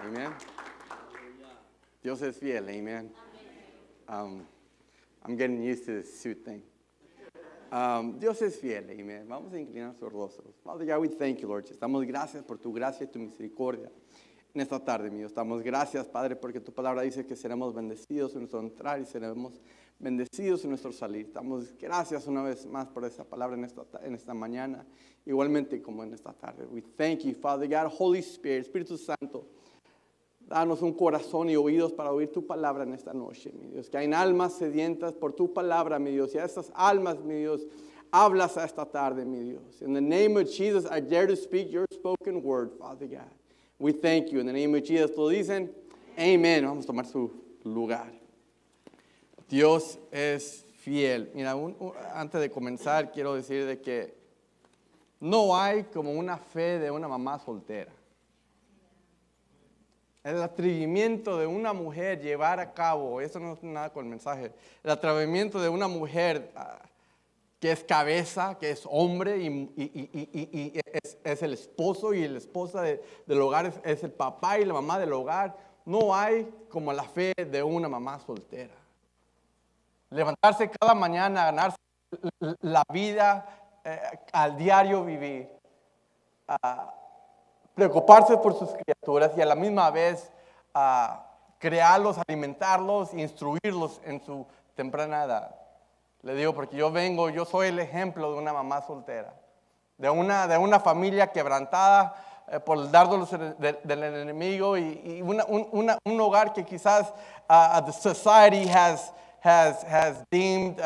Amen. Dios es fiel. Amen. I'm getting used to this suit thing. Dios es fiel. Amen. Vamos a inclinar nuestros rostros. Father God, we thank you, Lord. Estamos gracias por tu gracia y tu misericordia en esta tarde, mío. Estamos gracias, Padre, porque tu palabra dice que seremos bendecidos en nuestro entrar y seremos bendecidos en nuestro salir. Damos gracias una vez más por esa palabra en esta mañana, igualmente como en esta tarde. We thank you, Father God, Holy Spirit, Espíritu Santo. Danos un corazón y oídos para oír tu palabra en esta noche, mi Dios. Que hay almas sedientas por tu palabra, mi Dios. Y a estas almas, mi Dios, hablas a esta tarde, mi Dios. In the name of Jesus, I dare to speak your spoken word, Father God. We thank you. In the name of Jesus, todos dicen, amen. Vamos a tomar su lugar. Dios es fiel. Mira, antes de comenzar, quiero decir de que no hay como una fe de una mamá soltera. El atrevimiento de una mujer llevar a cabo, eso no tiene nada con el mensaje, el atrevimiento de una mujer que es cabeza, que es hombre y es el esposo y la esposa del hogar, es el papá y la mamá del hogar. No hay como la fe de una mamá soltera. Levantarse cada mañana, ganarse la vida al diario vivir. Preocuparse por sus criaturas y a la misma vez crearlos, alimentarlos, instruirlos en su temprana edad. Le digo porque yo soy el ejemplo de una mamá soltera, de una familia quebrantada por el dardo del enemigo y un hogar que quizás the society has deemed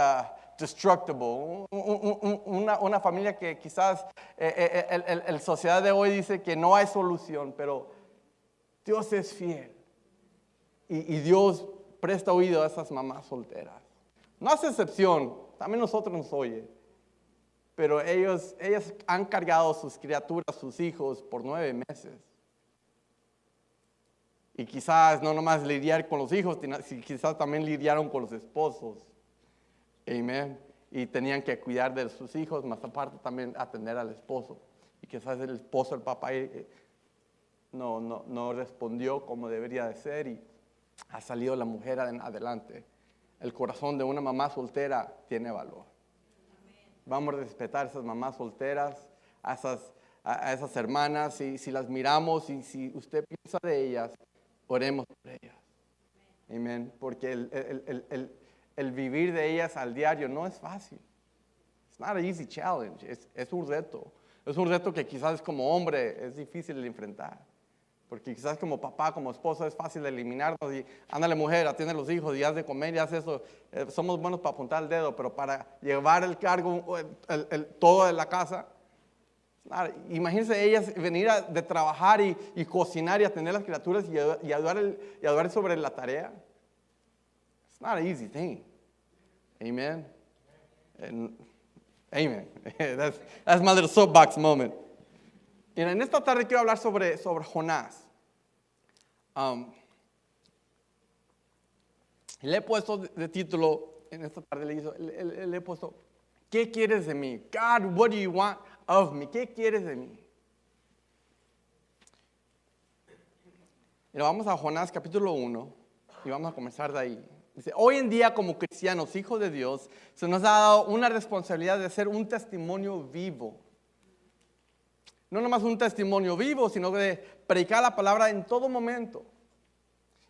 destructible, una familia que quizás el sociedad de hoy dice que no hay solución, pero Dios es fiel y Dios presta oído a esas mamás solteras. No hace excepción, también nosotros nos oye, pero ellas han cargado sus criaturas, sus hijos por 9 meses. Y quizás no nomás lidiar con los hijos, quizás también lidiaron con los esposos. Amén. Y tenían que cuidar de sus hijos, más aparte también atender al esposo. Y quizás el esposo, el papá, no respondió como debería de ser y ha salido la mujer adelante. El corazón de una mamá soltera tiene valor. Vamos a respetar a esas mamás solteras, a esas hermanas. Y si las miramos y si usted piensa de ellas, oremos por ellas. Amén. Porque el vivir de ellas al diario no es fácil. It's not an easy challenge. Es un reto. Es un reto que quizás como hombre es difícil de enfrentar. Porque quizás como papá, como esposo es fácil de eliminarnos y ándale mujer, atiende a los hijos y haz de comer y haz eso. Somos buenos para apuntar el dedo, pero para llevar el cargo, todo de la casa. Imagínense ellas venir de trabajar y cocinar y atender a las criaturas y ayudar sobre la tarea. It's not an easy thing. Amen. Amen. That's my little soapbox moment. Y en esta tarde quiero hablar sobre Jonás. Le he puesto de título, en esta tarde le he puesto, ¿qué quieres de mí? God, what do you want of me? ¿Qué quieres de mí? Y vamos a Jonás capítulo 1 y vamos a comenzar de ahí. Dice, hoy en día como cristianos, hijos de Dios, se nos ha dado una responsabilidad de ser un testimonio vivo. No nomás un testimonio vivo, sino de predicar la palabra en todo momento.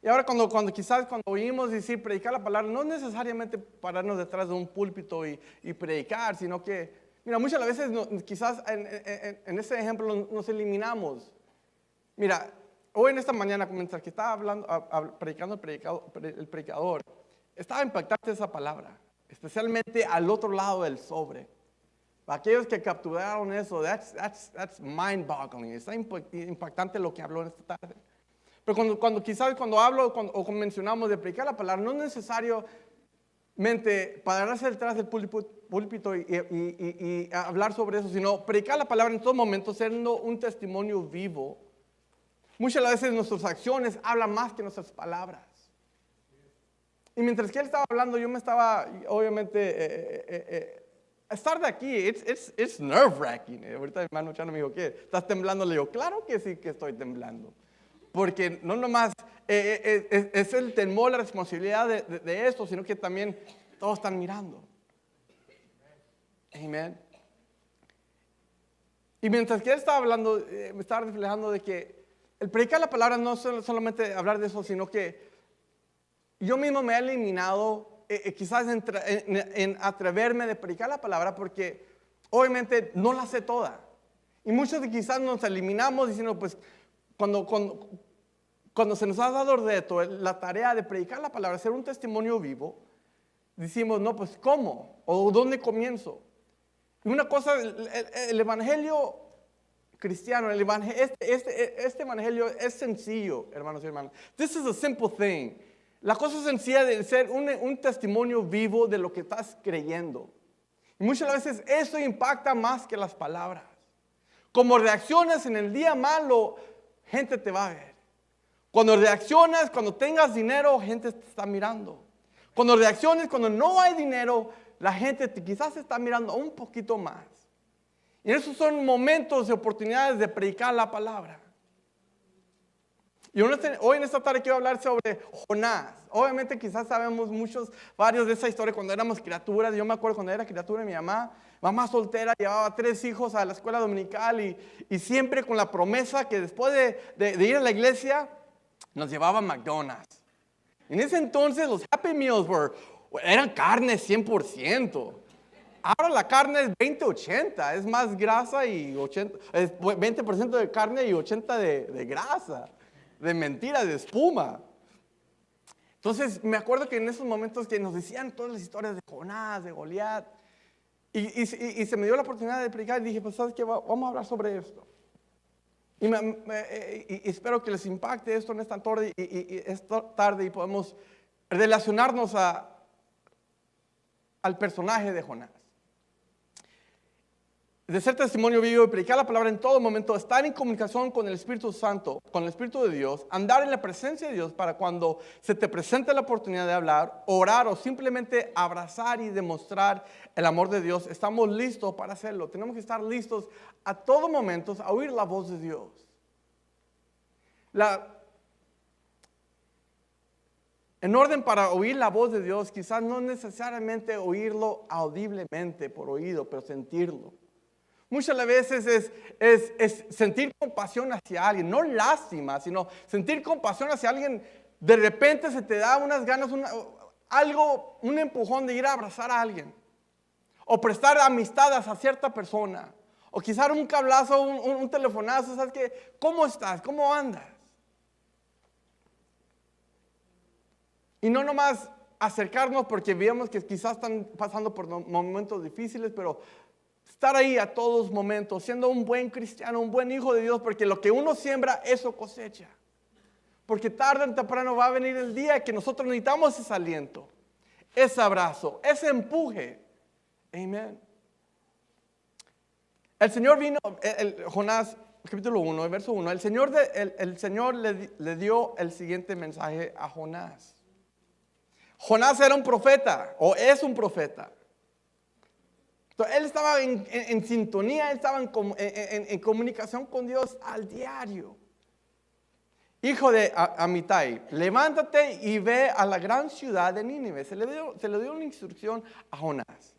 Y ahora cuando oímos decir predicar la palabra, no es necesariamente pararnos detrás de un púlpito y predicar, sino que, mira, muchas veces quizás en ese ejemplo nos eliminamos. Mira, hoy en esta mañana, mientras que estaba predicando el predicador, estaba impactante esa palabra, especialmente al otro lado del sobre. Aquellos que capturaron eso, that's mind-boggling. Está impactante lo que habló en esta tarde. Pero cuando hablo o mencionamos de predicar la palabra, no es necesariamente pararse detrás del púlpito y hablar sobre eso, sino predicar la palabra en todo momento, siendo un testimonio vivo. Muchas veces nuestras acciones hablan más que nuestras palabras. Y mientras que él estaba hablando, yo me estaba, obviamente, estar de aquí, it's nerve-wracking. Ahorita mi hermano Chano me dijo, ¿qué? ¿Estás temblando? Le digo, claro que sí que estoy temblando. porque no nomás es el temor, la responsabilidad de esto, sino que también todos están mirando. Amén. Y mientras que él estaba hablando, me estaba reflejando de que el predicar la palabra no es solamente hablar de eso, sino que yo mismo me he eliminado quizás en atreverme de predicar la palabra, porque obviamente no la sé toda. Y muchos de quizás nos eliminamos diciendo, pues, cuando se nos ha dado el reto, la tarea de predicar la palabra, ser un testimonio vivo, decimos, no, pues, ¿cómo? ¿O dónde comienzo? Y una cosa, el evangelio cristiano, este evangelio es sencillo, hermanos y hermanas. This is a simple thing. La cosa sencilla de ser un testimonio vivo de lo que estás creyendo. Y muchas veces eso impacta más que las palabras. Como reaccionas en el día malo, gente te va a ver. Cuando reaccionas, cuando tengas dinero, gente te está mirando. Cuando reacciones, cuando no hay dinero, la gente quizás te está mirando un poquito más. Y esos son momentos de oportunidades de predicar la palabra. Y hoy en esta tarde quiero hablar sobre Jonás. Obviamente quizás sabemos varios de esa historia cuando éramos criaturas. Yo me acuerdo cuando era criatura, mi mamá soltera, llevaba 3 hijos a la escuela dominical y siempre con la promesa que después de ir a la iglesia nos llevaba a McDonald's. En ese entonces los Happy Meals eran carne 100%. Ahora la carne es 20-80, es más grasa y 80, es 20% de carne y 80% de grasa, de mentira, de espuma. Entonces me acuerdo que en esos momentos que nos decían todas las historias de Jonás, de Goliat, y se me dio la oportunidad de predicar y dije, pues ¿sabes qué? Vamos a hablar sobre esto. Y espero que les impacte esto en esta tarde y podemos relacionarnos al personaje de Jonás. De ser testimonio vivo y predicar la palabra en todo momento, estar en comunicación con el Espíritu Santo, con el Espíritu de Dios, andar en la presencia de Dios para cuando se te presente la oportunidad de hablar, orar o simplemente abrazar y demostrar el amor de Dios, estamos listos para hacerlo. Tenemos que estar listos a todo momento a oír la voz de Dios. En orden para oír la voz de Dios, quizás no necesariamente oírlo audiblemente por oído, pero sentirlo. Muchas veces es sentir compasión hacia alguien, no lástima, sino sentir compasión hacia alguien. De repente se te da unas ganas, un empujón de ir a abrazar a alguien. O prestar amistades a cierta persona. O quizás un cablazo, un telefonazo, ¿sabes qué? ¿Cómo estás? ¿Cómo andas? Y no nomás acercarnos porque veamos que quizás están pasando por momentos difíciles, pero estar ahí a todos momentos, siendo un buen cristiano, un buen hijo de Dios, porque lo que uno siembra, eso cosecha. Porque tarde o temprano va a venir el día que nosotros necesitamos ese aliento, ese abrazo, ese empuje. Amén. El Señor vino, Jonás, capítulo 1, el verso 1, el Señor le dio el siguiente mensaje a Jonás. Jonás era un profeta, o es un profeta. Entonces, él estaba en sintonía, él estaba en comunicación con Dios al diario. Hijo de Amitai, levántate y ve a la gran ciudad de Nínive. Se le dio una instrucción a Jonás.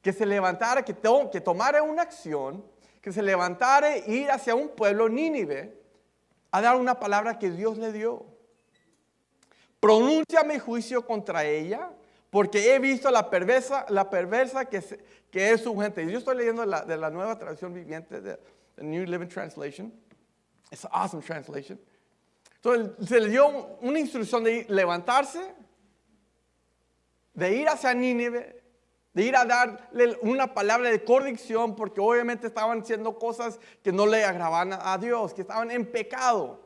Que se levantara, que tomara una acción, que se levantara e ir hacia un pueblo, Nínive, a dar una palabra que Dios le dio. Pronuncia mi juicio contra ella, porque he visto la perversa que es su gente. Yo estoy leyendo de la nueva traducción viviente, de New Living Translation. It's an awesome translation. Entonces se le dio una instrucción de levantarse, de ir hacia Nínive, de ir a darle una palabra de corrección, porque obviamente estaban haciendo cosas que no le agradaban a Dios, que estaban en pecado.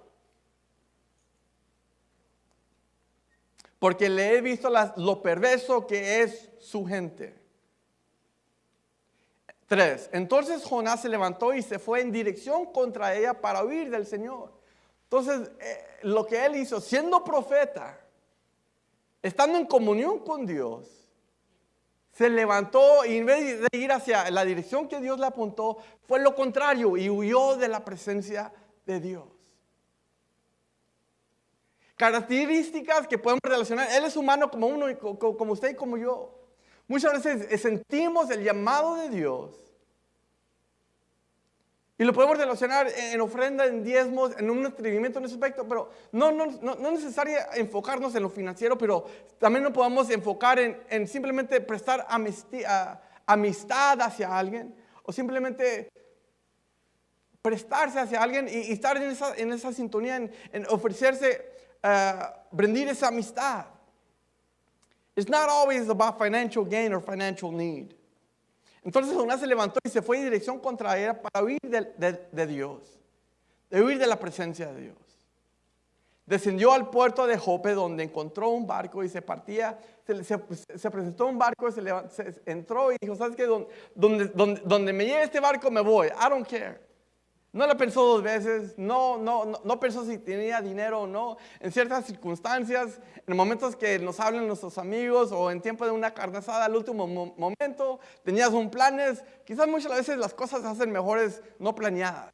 Porque le he visto lo perverso que es su gente. 3. Entonces Jonás se levantó y se fue en dirección contra ella para huir del Señor. Entonces, lo que él hizo, siendo profeta, estando en comunión con Dios, se levantó y en vez de ir hacia la dirección que Dios le apuntó, fue lo contrario y huyó de la presencia de Dios. Características que podemos relacionar. Él es humano como uno, como usted y como yo. Muchas veces sentimos el llamado de Dios. Y lo podemos relacionar en ofrenda, en diezmos, en un atrevimiento en ese aspecto, pero no es necesario enfocarnos en lo financiero, pero también nos podemos enfocar en simplemente prestar amistad hacia alguien, o simplemente prestarse hacia alguien y estar en esa sintonía, en ofrecerse, rendir esa amistad. It's not always about financial gain or financial need. Entonces Jonás se levantó y se fue en dirección contraria para huir de Dios, de huir de la presencia de Dios. Descendió al puerto de Jope, donde encontró un barco y se partía. Se presentó un barco, se entró y dijo, ¿sabes qué? Donde me lleve este barco me voy. I don't care. No lo pensó dos veces, no pensó si tenía dinero o no. En ciertas circunstancias, en momentos que nos hablan nuestros amigos o en tiempo de una carne asada al último momento, tenías un planes. Quizás muchas veces las cosas se hacen mejores no planeadas.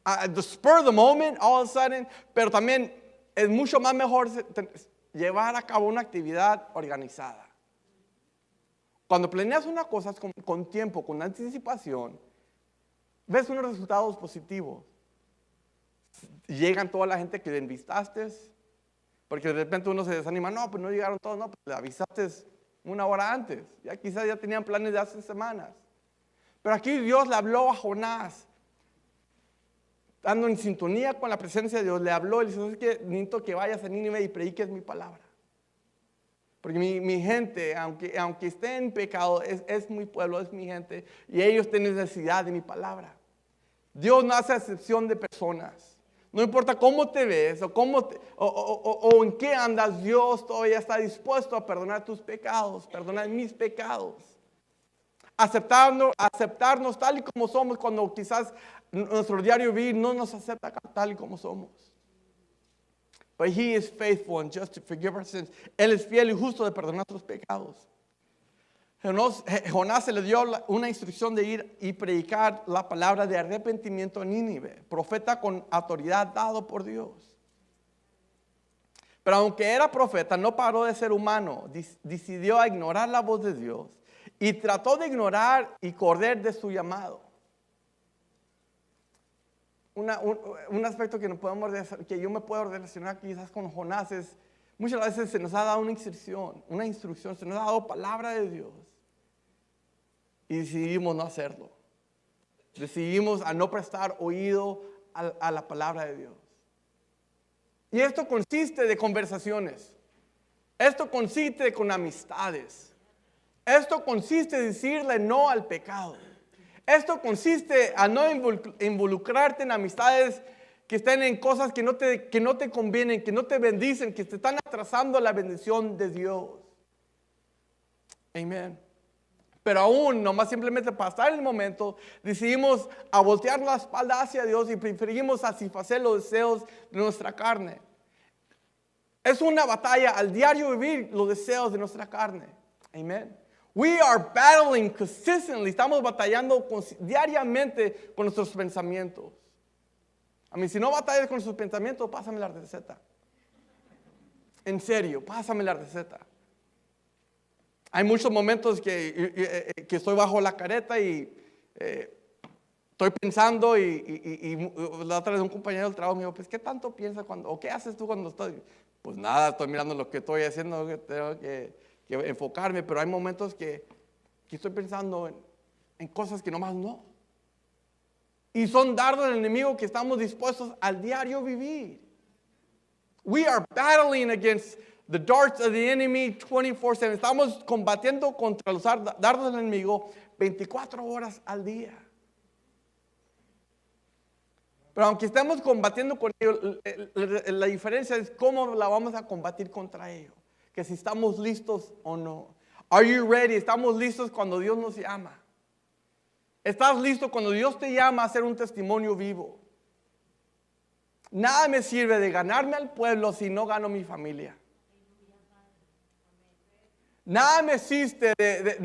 At the spur of the moment, all of a sudden, pero también es mucho más mejor llevar a cabo una actividad organizada. Cuando planeas una cosa con tiempo, con anticipación, ves unos resultados positivos. Llegan toda la gente que le invitaste, porque de repente uno se desanima, no, pues no llegaron todos, no, pues le avisaste una hora antes, quizás ya tenían planes de hace semanas. Pero aquí Dios le habló a Jonás, estando en sintonía con la presencia de Dios, le habló y le dijo, es que necesito que vayas a Nínive y prediques mi palabra. Porque mi gente, aunque esté en pecado, es mi pueblo, es mi gente, y ellos tienen necesidad de mi palabra. Dios no hace excepción de personas. No importa cómo te ves o en qué andas, Dios todavía está dispuesto a perdonar tus pecados, perdonar mis pecados. Aceptarnos tal y como somos cuando quizás nuestro diario vivir no nos acepta tal y como somos. But He is faithful and just to forgive our sins. Él es fiel y justo de perdonar nuestros pecados. Jonás se le dio una instrucción de ir y predicar la palabra de arrepentimiento a Nínive, profeta con autoridad dado por Dios. Pero aunque era profeta, no paró de ser humano, decidió ignorar la voz de Dios y trató de ignorar y correr de su llamado. Un aspecto que yo me puedo relacionar quizás con Jonás es, muchas veces se nos ha dado una instrucción, se nos ha dado palabra de Dios y decidimos no hacerlo. Decidimos a no prestar oído a la palabra de Dios. Y esto consiste de conversaciones. Esto consiste con amistades. Esto consiste de decirle no al pecado. Esto consiste a no involucrarte en amistades que estén en cosas que no te convienen, que no te bendicen, que te están atrasando la bendición de Dios. Amén. Pero aún, nomás simplemente pasar el momento, decidimos a voltear la espalda hacia Dios y preferimos satisfacer los deseos de nuestra carne. Es una batalla al diario vivir los deseos de nuestra carne. Amén. We are battling consistently. Estamos batallando diariamente con nuestros pensamientos. A mí, si no batallas con sus pensamientos, pásame la receta. En serio, pásame la receta. Hay muchos momentos que estoy bajo la careta y estoy pensando y la otra vez un compañero del trabajo me dijo, pues, ¿qué tanto piensas o qué haces tú cuando estás? Pues nada, estoy mirando lo que estoy haciendo, que tengo que enfocarme, pero hay momentos que estoy pensando en cosas que nomás no. Y son dardos del enemigo que estamos dispuestos al diario vivir. We are battling against the darts of the enemy 24/7. Estamos combatiendo contra los dardos del enemigo 24 horas al día. Pero aunque estemos combatiendo con ellos, la diferencia es cómo la vamos a combatir contra ellos. Que si estamos listos o no. Are you ready? ¿Estamos listos cuando Dios nos llama? ¿Estás listo cuando Dios te llama a ser un testimonio vivo? Nada me sirve de ganarme al pueblo si no gano mi familia. Nada me sirve de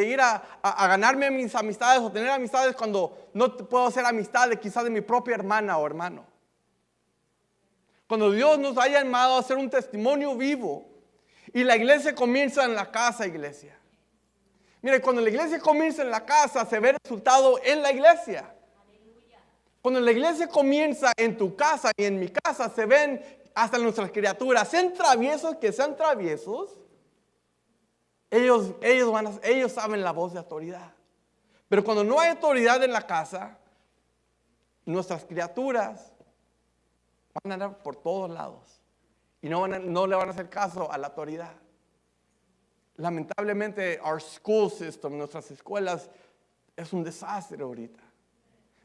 ir a ganarme mis amistades o tener amistades cuando no puedo hacer amistades quizás de mi propia hermana o hermano. Cuando Dios nos ha llamado a ser un testimonio vivo. Y la iglesia comienza en la casa, iglesia. Mire, cuando la iglesia comienza en la casa, se ve el resultado en la iglesia. Cuando la iglesia comienza en tu casa y en mi casa, se ven hasta nuestras criaturas. Sean traviesos que sean traviesos, ellos saben la voz de autoridad. Pero cuando no hay autoridad en la casa, nuestras criaturas van a andar por todos lados y no le van a hacer caso a la autoridad. Lamentablemente, our school system, nuestras escuelas, es un desastre ahorita.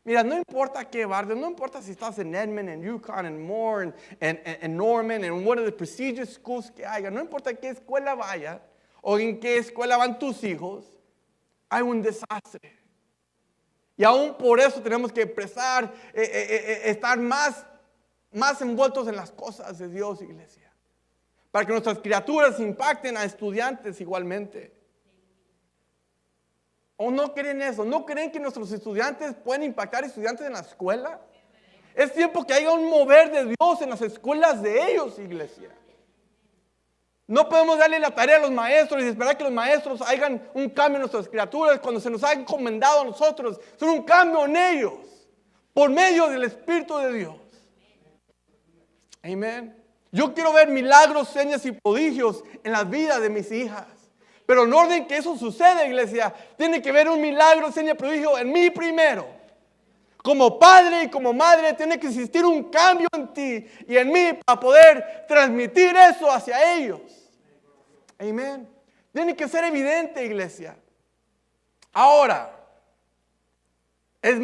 Mira, no importa qué barrio, no importa si estás en Edmond, en Yukon, en Moore, en Norman, en one of the prestigious schools que haya, no importa qué escuela vaya o en qué escuela van tus hijos, hay un desastre. Y aún por eso tenemos que estar más envueltos en las cosas de Dios, iglesia. Para que nuestras criaturas impacten a estudiantes igualmente. ¿O no creen eso? ¿No creen que nuestros estudiantes pueden impactar a estudiantes en la escuela? Es tiempo que haya un mover de Dios en las escuelas de ellos, iglesia. No podemos darle la tarea a los maestros y esperar que los maestros hagan un cambio en nuestras criaturas cuando se nos ha encomendado a nosotros. Son un cambio en ellos por medio del Espíritu de Dios. Amén. Yo quiero ver milagros, señas y prodigios en la vida de mis hijas. Pero en orden que eso suceda, iglesia, tiene que haber un milagro, seña y prodigio en mí primero. Como padre y como madre, tiene que existir un cambio en ti y en mí para poder transmitir eso hacia ellos. Amén. Tiene que ser evidente, iglesia. Ahora, es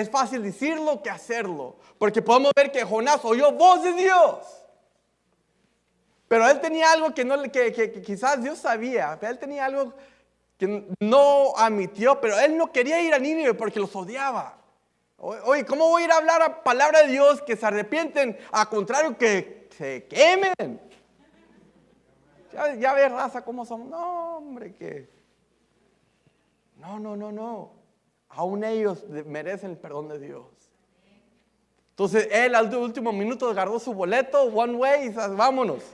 fácil decirlo que hacerlo. Porque podemos ver que Jonás oyó voz de Dios. Pero él tenía algo que quizás Dios sabía. Él tenía algo que no admitió, pero él no quería ir a Nínive porque los odiaba. Oye, ¿cómo voy a ir a hablar a palabra de Dios que se arrepienten? A contrario, que se quemen. Ya ves, raza, cómo son. No, hombre, que... No. Aún ellos merecen el perdón de Dios. Entonces, él al último minuto agarró su boleto, one way, y dice, vámonos.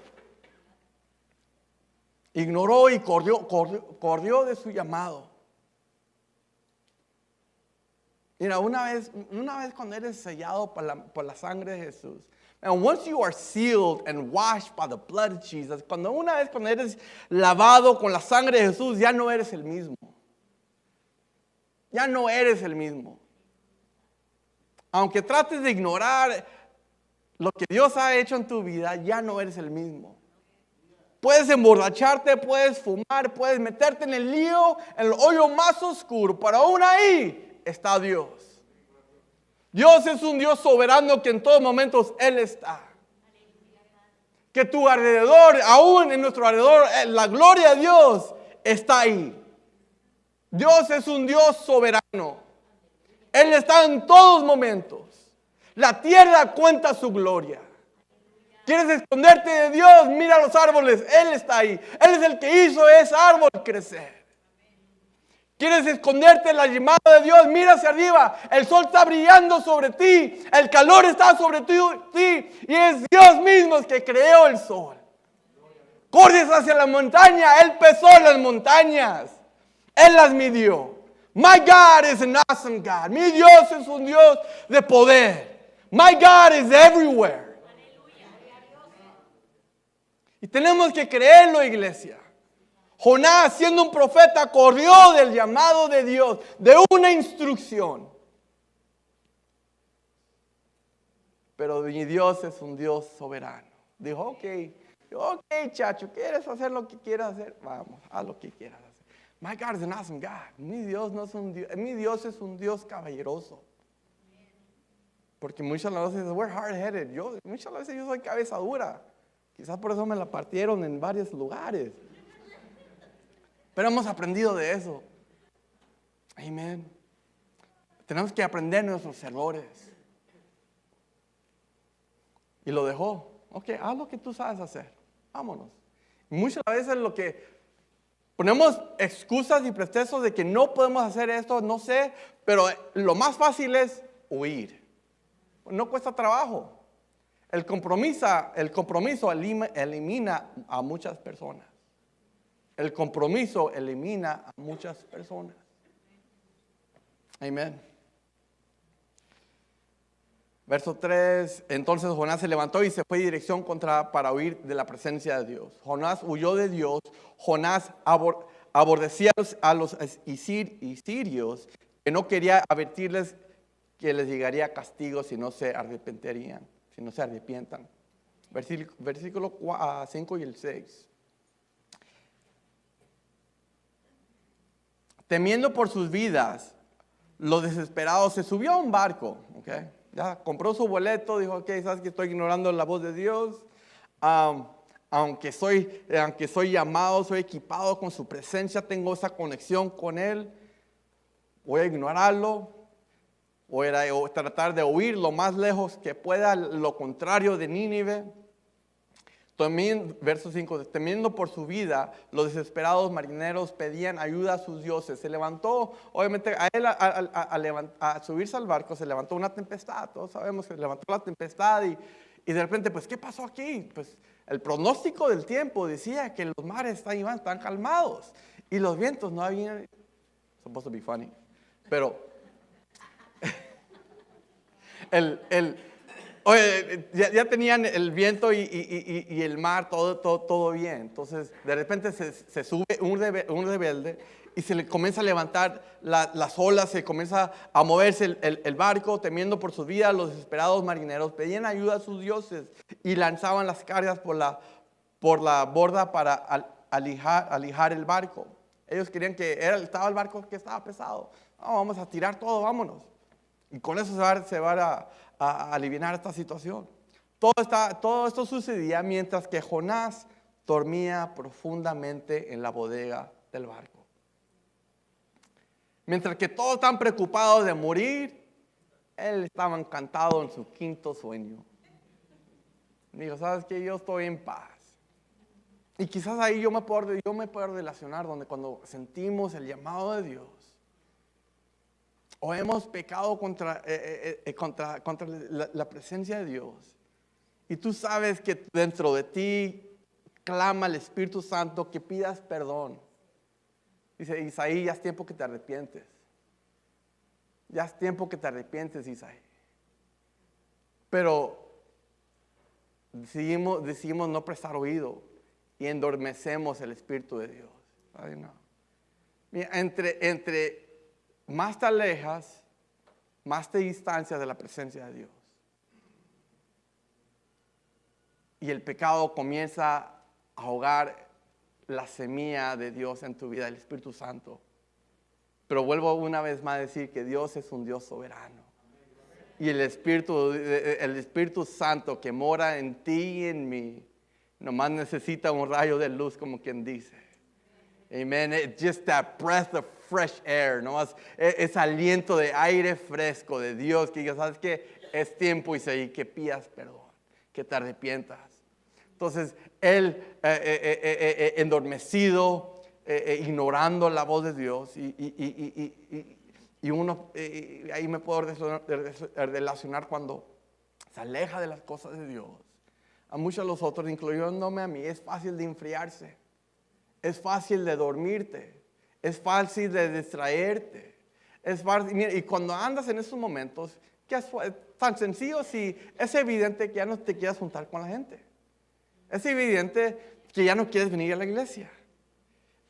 Ignoró y corrió de su llamado. Mira, una vez cuando eres sellado por la sangre de Jesús, and once you are sealed and washed by the blood of Jesus, cuando eres lavado con la sangre de Jesús, ya no eres el mismo. Ya no eres el mismo. Aunque trates de ignorar lo que Dios ha hecho en tu vida, ya no eres el mismo. Puedes emborracharte, puedes fumar, puedes meterte en el lío, en el hoyo más oscuro, pero aún ahí está Dios. Dios es un Dios soberano que en todos momentos Él está. Que tu alrededor, aún en nuestro alrededor, la gloria de Dios está ahí. Dios es un Dios soberano. Él está en todos momentos. La tierra cuenta su gloria. ¿Quieres esconderte de Dios? Mira los árboles. Él está ahí. Él es el que hizo ese árbol crecer. ¿Quieres esconderte en la llamada de Dios? Mira hacia arriba. El sol está brillando sobre ti. El calor está sobre ti. Y es Dios mismo el que creó el sol. Corres hacia la montaña. Él pesó las montañas. Él las midió. My God is an awesome God. Mi Dios es un Dios de poder. My God is everywhere. Y tenemos que creerlo, iglesia. Jonás, siendo un profeta, corrió del llamado de Dios, de una instrucción. Pero mi Dios es un Dios soberano. Dijo, ok, chacho, ¿quieres hacer lo que quieras hacer? Vamos, haz lo que quieras hacer. My God is an awesome God. Mi Dios es un Dios caballeroso. Porque muchas veces we're hard-headed. Muchas veces yo soy cabeza dura. Quizás por eso me la partieron en varios lugares. Pero hemos aprendido de eso. Amén. Tenemos que aprender nuestros errores. Y lo dejó. Ok, haz lo que tú sabes hacer. Vámonos. Muchas veces lo que ponemos excusas y pretextos de que no podemos hacer esto, no sé, pero lo más fácil es huir. No cuesta trabajo. El compromiso elimina a muchas personas. El compromiso elimina a muchas personas. Amén. Verso 3, entonces Jonás se levantó y se fue en dirección para huir de la presencia de Dios. Jonás huyó de Dios. Jonás aborrecía a los sirios, que no quería advertirles que les llegaría castigo si no se arrepentirían, si no se arrepientan. Versículo 5 y el 6. Temiendo por sus vidas, los desesperados se subió a un barco, ¿ok? Ya compró su boleto, dijo, ok, sabes que estoy ignorando la voz de Dios. Aunque soy llamado, soy equipado con su presencia, tengo esa conexión con Él, voy a ignorarlo, voy a tratar de huir lo más lejos que pueda, lo contrario de Nínive. Verso 5, temiendo por su vida, los desesperados marineros pedían ayuda a sus dioses. Se levantó, obviamente, a él a subirse al barco, se levantó una tempestad. Todos sabemos que se levantó la tempestad y de repente, pues, ¿qué pasó aquí? Pues, el pronóstico del tiempo decía que los mares están calmados y los vientos no habían. Supposed to be funny, pero ya tenían el viento y el mar, todo bien. Entonces, de repente se sube un rebelde y se le comienza a levantar las olas, se comienza a moverse el barco, temiendo por su vida. Los desesperados marineros pedían ayuda a sus dioses y lanzaban las cargas por la borda para alijar el barco. Ellos querían estaba el barco que estaba pesado. No, vamos a tirar todo, vámonos. Y con eso se va a aliviar esta situación. Todo esto sucedía mientras que Jonás dormía profundamente en la bodega del barco. Mientras que todos están preocupados de morir, él estaba encantado en su quinto sueño. Dijo, ¿sabes qué? Yo estoy en paz. Y quizás ahí yo me puedo relacionar cuando sentimos el llamado de Dios. O hemos pecado contra la presencia de Dios. Y tú sabes que dentro de ti clama el Espíritu Santo que pidas perdón. Dice Isaí, ya es tiempo que te arrepientes. Ya es tiempo que te arrepientes, Isaí. Pero decidimos no prestar oído y endormecemos el Espíritu de Dios. Ay, no. Mira, entre más te alejas, más te distancias de la presencia de Dios. Y el pecado comienza a ahogar la semilla de Dios en tu vida, el Espíritu Santo. Pero vuelvo una vez más a decir que Dios es un Dios soberano. Y el Espíritu Santo que mora en ti y en mí, nomás necesita un rayo de luz, como quien dice. Amen. It's just that breath of fresh air, ¿no? Es aliento de aire fresco de Dios, que ya sabes que es tiempo y que pidas perdón, que te arrepientas. Entonces, él endormecido, ignorando la voz de Dios, y uno, ahí me puedo relacionar cuando se aleja de las cosas de Dios. A muchos de los otros, incluyéndome a mí, es fácil de enfriarse, es fácil de dormirte, es fácil de distraerte, es fácil, mira, y cuando andas en esos momentos, que es tan sencillo, si es evidente que ya no te quieras juntar con la gente. Es evidente que ya no quieres venir a la iglesia.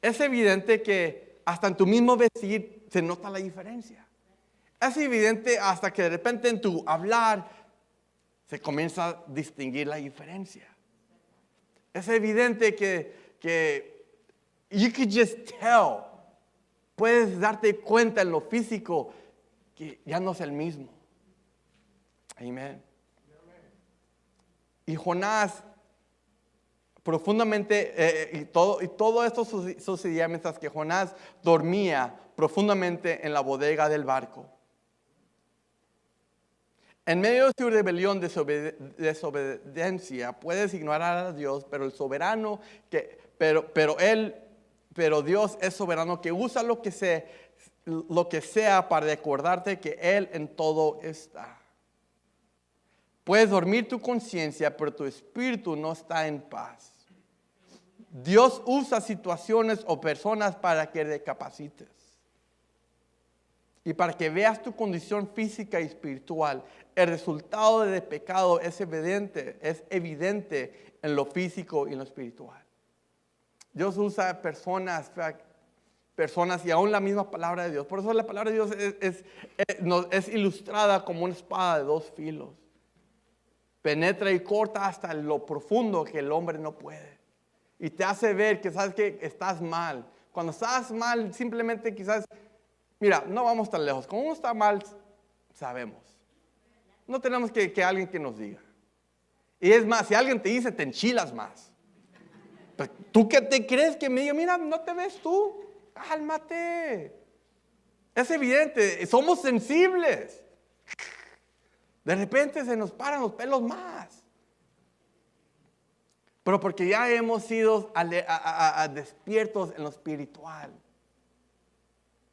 Es evidente que hasta en tu mismo vestir se nota la diferencia. Es evidente hasta que de repente en tu hablar se comienza a distinguir la diferencia. Es evidente que you could just tell. Puedes darte cuenta en lo físico que ya no es el mismo. Amén. Y Jonás profundamente, y todo esto sucedía mientras que Jonás dormía profundamente en la bodega del barco. En medio de su rebelión, desobediencia, puedes ignorar a Dios, pero el soberano, pero Dios es soberano, que usa lo que sea para recordarte que Él en todo está. Puedes dormir tu conciencia, pero tu espíritu no está en paz. Dios usa situaciones o personas para que recapacites. Y para que veas tu condición física y espiritual. El resultado del pecado es evidente en lo físico y en lo espiritual. Dios usa personas y aún la misma palabra de Dios. Por eso la palabra de Dios es ilustrada como una espada de dos filos. Penetra y corta hasta lo profundo que el hombre no puede. Y te hace ver que sabes que estás mal. Cuando estás mal, simplemente quizás, mira, no vamos tan lejos. Cuando uno está mal, sabemos. No tenemos que alguien que nos diga. Y es más, si alguien te dice, te enchilas más. Pues, ¿tú qué te crees que me diga? Mira, no te ves tú. Cálmate. Es evidente, somos sensibles. De repente se nos paran los pelos más. Pero porque ya hemos sido despiertos en lo espiritual.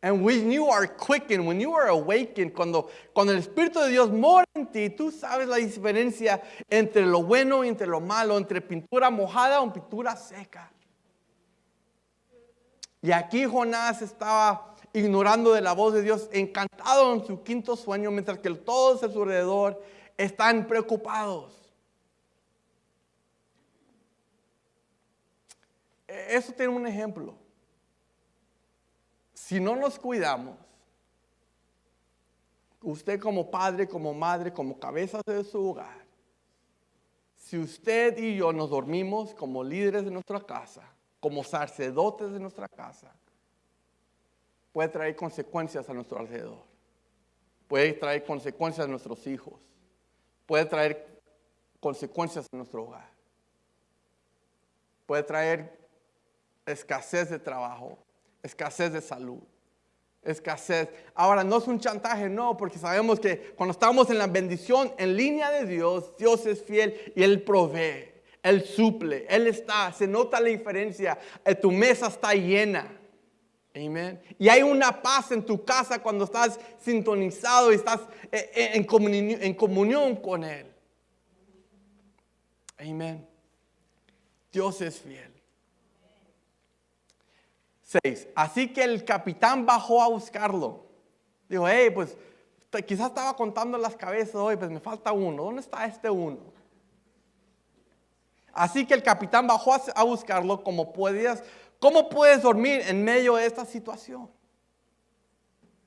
And when you are quickened, when you are awakened, cuando el Espíritu de Dios mora en ti, tú sabes la diferencia entre lo bueno y entre lo malo, entre pintura mojada o pintura seca. Y aquí Jonás estaba ignorando de la voz de Dios, encantado en su quinto sueño, mientras que todos a su alrededor están preocupados. Eso tiene un ejemplo. Si no nos cuidamos, usted como padre, como madre, como cabeza de su hogar, si usted y yo nos dormimos como líderes de nuestra casa, como sacerdotes de nuestra casa, puede traer consecuencias a nuestro alrededor. Puede traer consecuencias a nuestros hijos. Puede traer consecuencias a nuestro hogar. Puede traer escasez de trabajo, escasez de salud, escasez. Ahora, no es un chantaje, no, porque sabemos que cuando estamos en la bendición en línea de Dios, Dios es fiel y Él provee, Él suple, Él está, se nota la diferencia, tu mesa está llena. Amén. Y hay una paz en tu casa cuando estás sintonizado y estás en comunión con Él. Amén. Dios es fiel. 6. Así que el capitán bajó a buscarlo. Dijo, hey, pues quizás estaba contando las cabezas hoy, pues me falta uno. ¿Dónde está este uno? Así que el capitán bajó a buscarlo. ¿Cómo puedes dormir en medio de esta situación?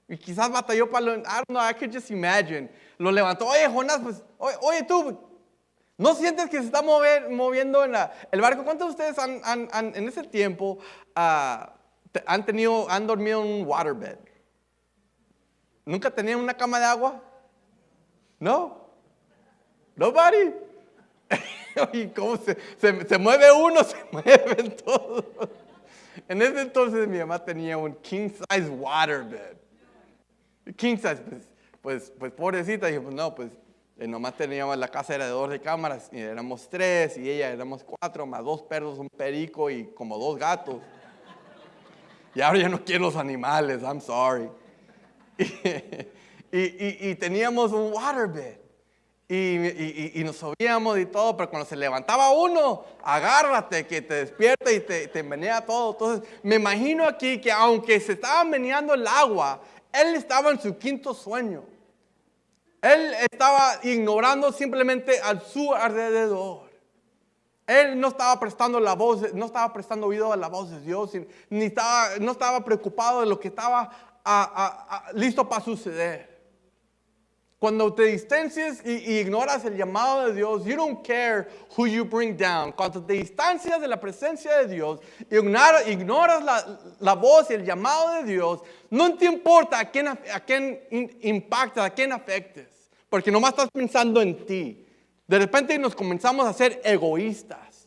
Y quizás batalló para I don't know, I could just imagine. Lo levantó. Oye, Jonás, pues, oye tú, ¿no sientes que se está moviendo en el barco? ¿Cuántos de ustedes en ese tiempo han dormido en un waterbed? ¿Nunca tenían una cama de agua? ¿No? ¿Nobody? ¿Y cómo se mueve uno? Se mueven todos. En ese entonces mi mamá tenía un king size waterbed. King size, pues pobrecita, dije, pues no, pues nomás teníamos la casa era de 2 recámaras y éramos 3 y ella éramos 4, más 2 perros, un perico y como 2 gatos. Y ahora ya no quiero los animales, I'm sorry. Y teníamos un waterbed. Y nos subíamos y todo, pero cuando se levantaba uno, agárrate que te despierta y te menea todo. Entonces, me imagino aquí que aunque se estaba meneando el agua, él estaba en su quinto sueño. Él estaba ignorando simplemente a su alrededor. Él no estaba prestando oído a la voz de Dios, no estaba preocupado de lo que estaba listo para suceder. Cuando te distancias y ignoras el llamado de Dios, you don't care who you bring down. Cuando te distancias de la presencia de Dios, ignoras la voz y el llamado de Dios, no te importa a quién impacta, a quién afectes, porque nomás estás pensando en ti. De repente nos comenzamos a ser egoístas.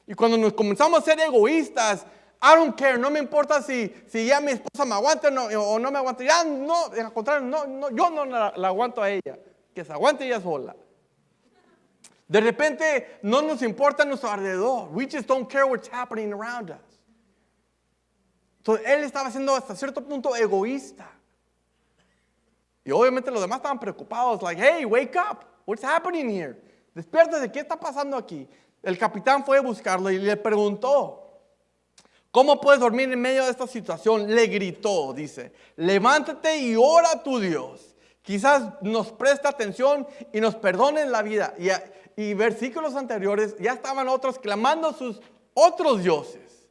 Y cuando nos comenzamos a ser egoístas, I don't care, no me importa si ya mi esposa me aguanta o no me aguanta. Ya no, al contrario, yo no la aguanto a ella. Que se aguante ella sola. De repente no nos importa nuestro alrededor. We just don't care what's happening around us. Entonces él estaba siendo hasta cierto punto egoísta. Y obviamente los demás estaban preocupados. Like, hey, wake up. What's happening here? Despiértate, ¿qué está pasando aquí? El capitán fue a buscarlo y le preguntó, ¿cómo puedes dormir en medio de esta situación? Le gritó, dice, levántate y ora a tu Dios. Quizás nos preste atención y nos perdone la vida. Y versículos anteriores ya estaban otros clamando a sus otros dioses.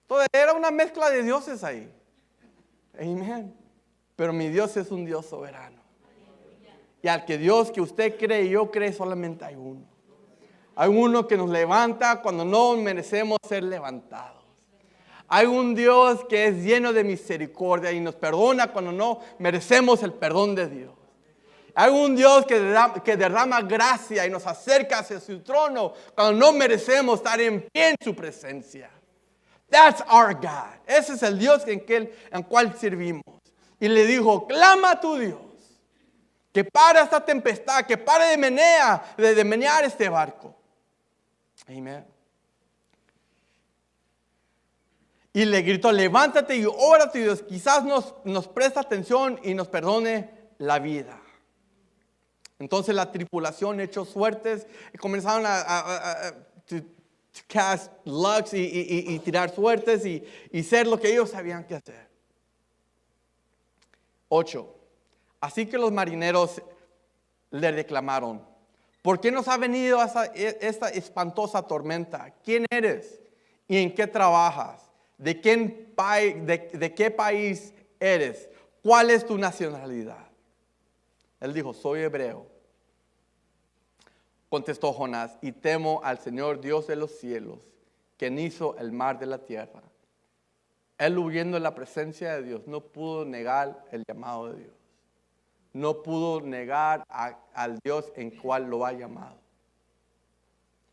Entonces era una mezcla de dioses ahí. Amén. Pero mi Dios es un Dios soberano. Y al que Dios que usted cree y yo cree solamente hay uno. Hay uno que nos levanta cuando no merecemos ser levantados. Hay un Dios que es lleno de misericordia y nos perdona cuando no merecemos el perdón de Dios. Hay un Dios que derrama gracia y nos acerca hacia su trono cuando no merecemos estar en pie en su presencia. That's our God. Ese es el Dios en cual servimos. Y le dijo, clama a tu Dios, que pare esta tempestad, que pare de menear este barco. Amén. Y le gritó, levántate y ora a tu Dios. Quizás nos presta atención y nos perdone la vida. Entonces la tripulación echó suertes y comenzaron a cast lucks y tirar suertes y ser lo que ellos sabían que hacer. 8. Así que los marineros le reclamaron, ¿por qué nos ha venido esta espantosa tormenta? ¿Quién eres? ¿Y en qué trabajas? ¿De qué país eres? ¿Cuál es tu nacionalidad? Él dijo, soy hebreo. Contestó Jonás, y temo al Señor Dios de los cielos, quien hizo el mar de la tierra. Él, huyendo de la presencia de Dios, no pudo negar el llamado de Dios. No pudo negar al Dios en cual lo ha llamado.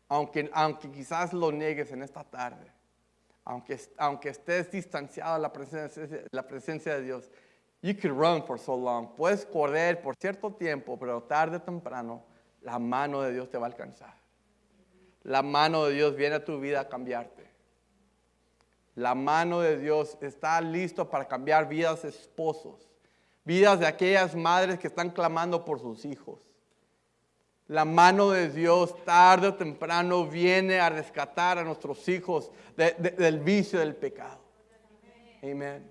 Aunque quizás lo niegues en esta tarde, aunque estés distanciado de la presencia de Dios, you could run for so long. Puedes correr por cierto tiempo, pero tarde o temprano la mano de Dios te va a alcanzar. La mano de Dios viene a tu vida a cambiarte. La mano de Dios está listo para cambiar vidas de esposos, vidas de aquellas madres que están clamando por sus hijos. La mano de Dios tarde o temprano viene a rescatar a nuestros hijos del vicio del pecado. Amén.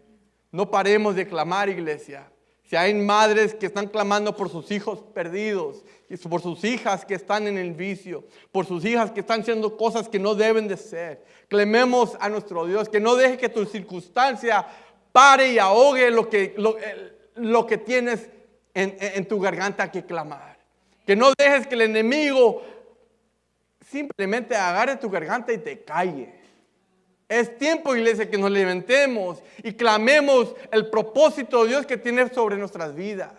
No paremos de clamar, iglesia. Si hay madres que están clamando por sus hijos perdidos, por sus hijas que están en el vicio, por sus hijas que están haciendo cosas que no deben de ser, clamemos a nuestro Dios, que no deje que tu circunstancia pare y ahogue lo que tienes en tu garganta que clamar. Que no dejes que el enemigo simplemente agarre tu garganta y te calle. Es tiempo, iglesia, que nos levantemos y clamemos el propósito de Dios que tiene sobre nuestras vidas.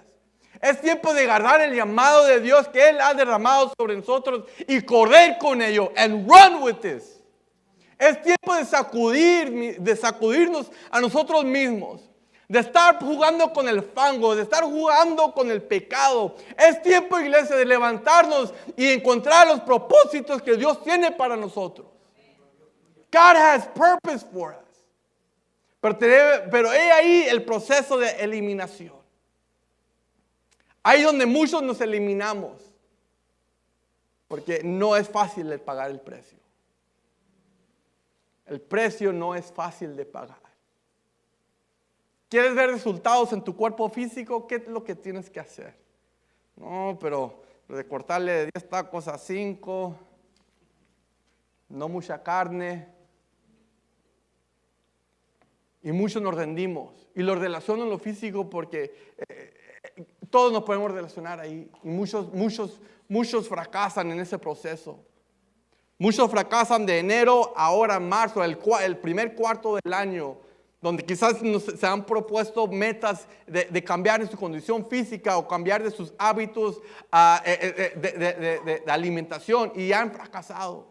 Es tiempo de guardar el llamado de Dios que Él ha derramado sobre nosotros y correr con ello. And run with this. Es tiempo de sacudirnos a nosotros mismos. De estar jugando con el fango, de estar jugando con el pecado. Es tiempo, iglesia, de levantarnos y encontrar los propósitos que Dios tiene para nosotros. God has purpose for us. Pero he ahí el proceso de eliminación. Ahí donde muchos nos eliminamos. Porque no es fácil de pagar el precio. El precio no es fácil de pagar. ¿Quieres ver resultados en tu cuerpo físico? ¿Qué es lo que tienes que hacer? No, pero de cortarle de 10 tacos a 5, no mucha carne. Y muchos nos rendimos. Y lo relaciono en lo físico porque todos nos podemos relacionar ahí. Y muchos fracasan en ese proceso. Muchos fracasan de enero a ahora marzo, el primer cuarto del año, donde quizás se han propuesto metas de cambiar en su condición física o cambiar de sus hábitos de alimentación y han fracasado.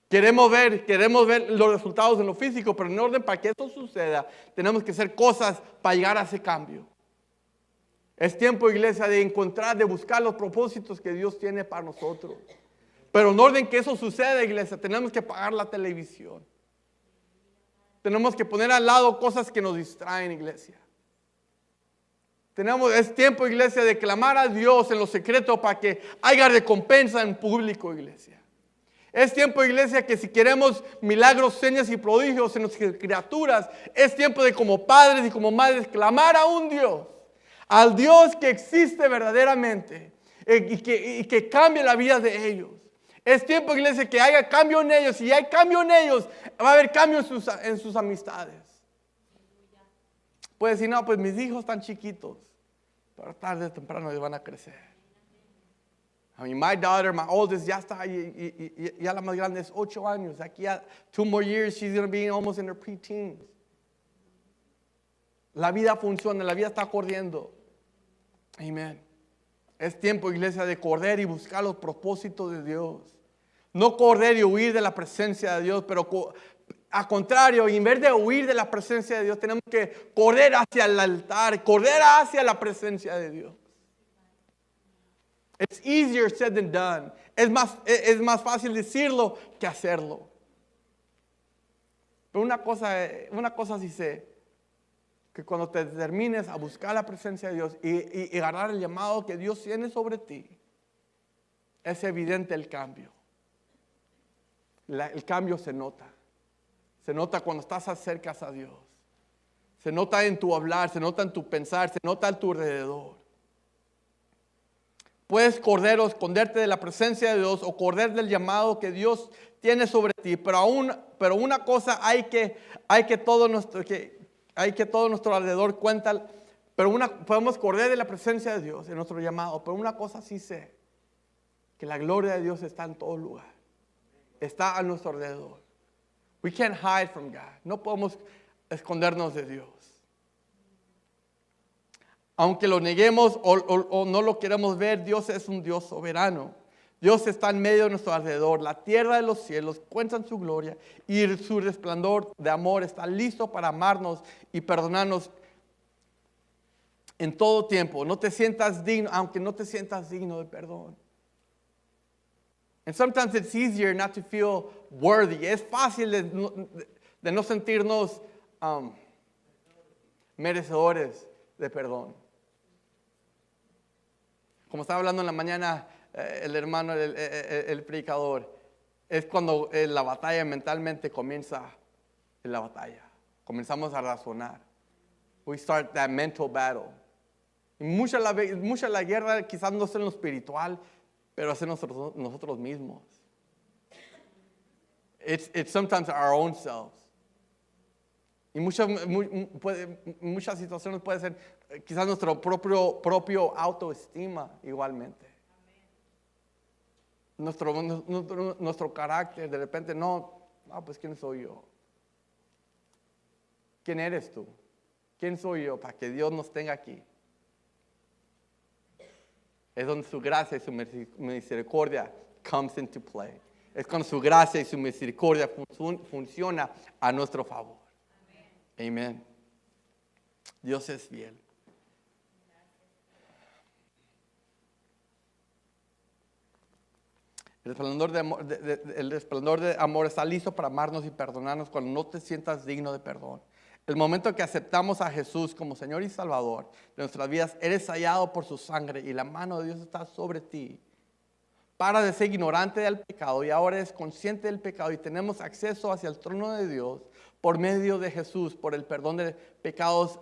Queremos ver los resultados en lo físico, pero en orden para que esto suceda, tenemos que hacer cosas para llegar a ese cambio. Es tiempo, iglesia, de buscar los propósitos que Dios tiene para nosotros. Pero en orden que eso suceda, iglesia, tenemos que pagar la televisión. Tenemos que poner al lado cosas que nos distraen, iglesia. Es tiempo, iglesia, de clamar a Dios en lo secreto para que haya recompensa en público, iglesia. Es tiempo, iglesia, que si queremos milagros, señas y prodigios en nuestras criaturas, es tiempo de como padres y como madres clamar a un Dios, al Dios que existe verdaderamente y que cambie la vida de ellos. Es tiempo, iglesia, que haya cambio en ellos. Si hay cambio en ellos, va a haber cambio en sus amistades. Puede decir, no, pues mis hijos están chiquitos, pero tarde o temprano ellos van a crecer. I mean, my daughter, my oldest, ya está, ya la más grande es 8 años. Aquí a 2 more years, she's going to be almost in her preteens. La vida funciona, la vida está corriendo. Amén. Es tiempo, iglesia, de correr y buscar los propósitos de Dios. No correr y huir de la presencia de Dios, pero al contrario, en vez de huir de la presencia de Dios, tenemos que correr hacia el altar, correr hacia la presencia de Dios. It's easier said than done. Es más fácil decirlo que hacerlo. Pero una cosa sí sé, que cuando te determines a buscar la presencia de Dios y agarrar el llamado que Dios tiene sobre ti, es evidente el cambio. El cambio se nota. Se nota cuando estás acercas a Dios. Se nota en tu hablar, se nota en tu pensar, se nota a tu alrededor. Puedes correr o esconderte de la presencia de Dios o correr del llamado que Dios tiene sobre ti. Pero una cosa hay que todo nuestro alrededor cuenta. Podemos correr de la presencia de Dios en nuestro llamado. Pero una cosa sí sé, que la gloria de Dios está en todo lugar. Está a nuestro alrededor. We can't hide from God. No podemos escondernos de Dios. Aunque lo neguemos o no lo queramos ver, Dios es un Dios soberano. Dios está en medio de nuestro alrededor. La tierra de los cielos cuentan su gloria y su resplandor de amor está listo para amarnos y perdonarnos en todo tiempo. No te sientas digno, aunque no te sientas digno de perdón. And sometimes it's easier not to feel worthy. Es fácil de no sentirnos merecedores de perdón. Como estaba hablando en la mañana el hermano, el predicador, es cuando la batalla mentalmente comienza en la batalla. Comenzamos a razonar. We start that mental battle. Y mucha de la guerra quizás no es en lo espiritual, pero es en nosotros mismos. It's sometimes our own selves. Y muchas situaciones puede ser quizás nuestro propio autoestima igualmente. Nuestro carácter, de repente, pues ¿quién soy yo? ¿Quién eres tú? ¿Quién soy yo para que Dios nos tenga aquí? Es donde su gracia y su misericordia comes into play. Es cuando su gracia y su misericordia funciona a nuestro favor. Amén. Dios es fiel. El resplandor de amor está listo para amarnos y perdonarnos cuando no te sientas digno de perdón. El momento que aceptamos a Jesús como Señor y Salvador de nuestras vidas, eres hallado por su sangre y la mano de Dios está sobre ti. Para de ser ignorante del pecado y ahora eres consciente del pecado y tenemos acceso hacia el trono de Dios por medio de Jesús, por el perdón de pecados,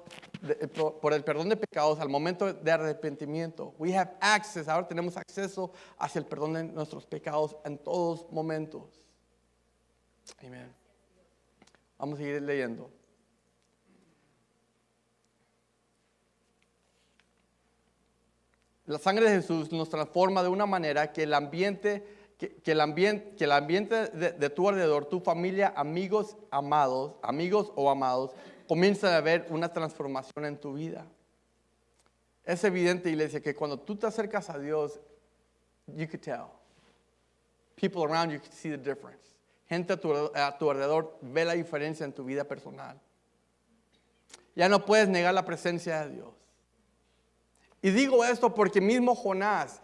al momento de arrepentimiento. We have access, ahora tenemos acceso hacia el perdón de nuestros pecados en todos momentos. Amén. Vamos a seguir leyendo. La sangre de Jesús nos transforma de una manera que el ambiente de tu alrededor, tu familia, amigos o amados, comienza a ver una transformación en tu vida. Es evidente, iglesia, que cuando tú te acercas a Dios, you could tell. People around you could see the difference. Gente a tu alrededor ve la diferencia en tu vida personal. Ya no puedes negar la presencia de Dios. Y digo esto porque mismo Jonás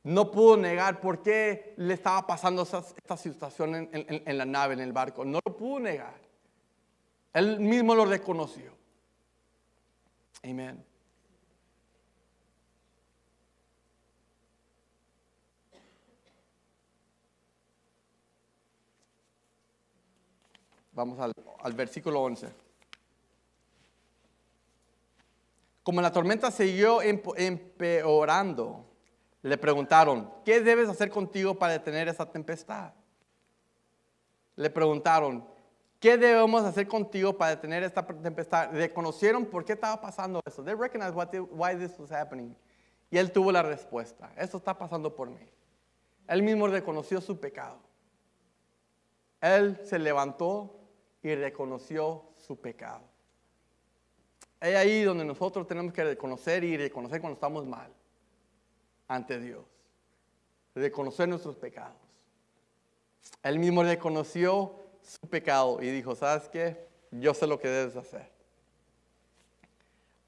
no pudo negar por qué le estaba pasando esta situación en la nave, en el barco. No lo pudo negar. Él mismo lo reconoció. Amén. Vamos al versículo 11. Como la tormenta siguió empeorando, le preguntaron, ¿qué debes hacer contigo para detener esa tempestad? Le preguntaron, ¿qué debemos hacer contigo para detener esta tempestad? Reconocieron por qué estaba pasando eso. They recognized why this was happening. Y él tuvo la respuesta. Esto está pasando por mí. Él mismo reconoció su pecado. Él se levantó y reconoció su pecado. Es ahí donde nosotros tenemos que reconocer cuando estamos mal ante Dios. Reconocer nuestros pecados. Él mismo reconoció su pecado y dijo, ¿sabes qué? Yo sé lo que debes hacer.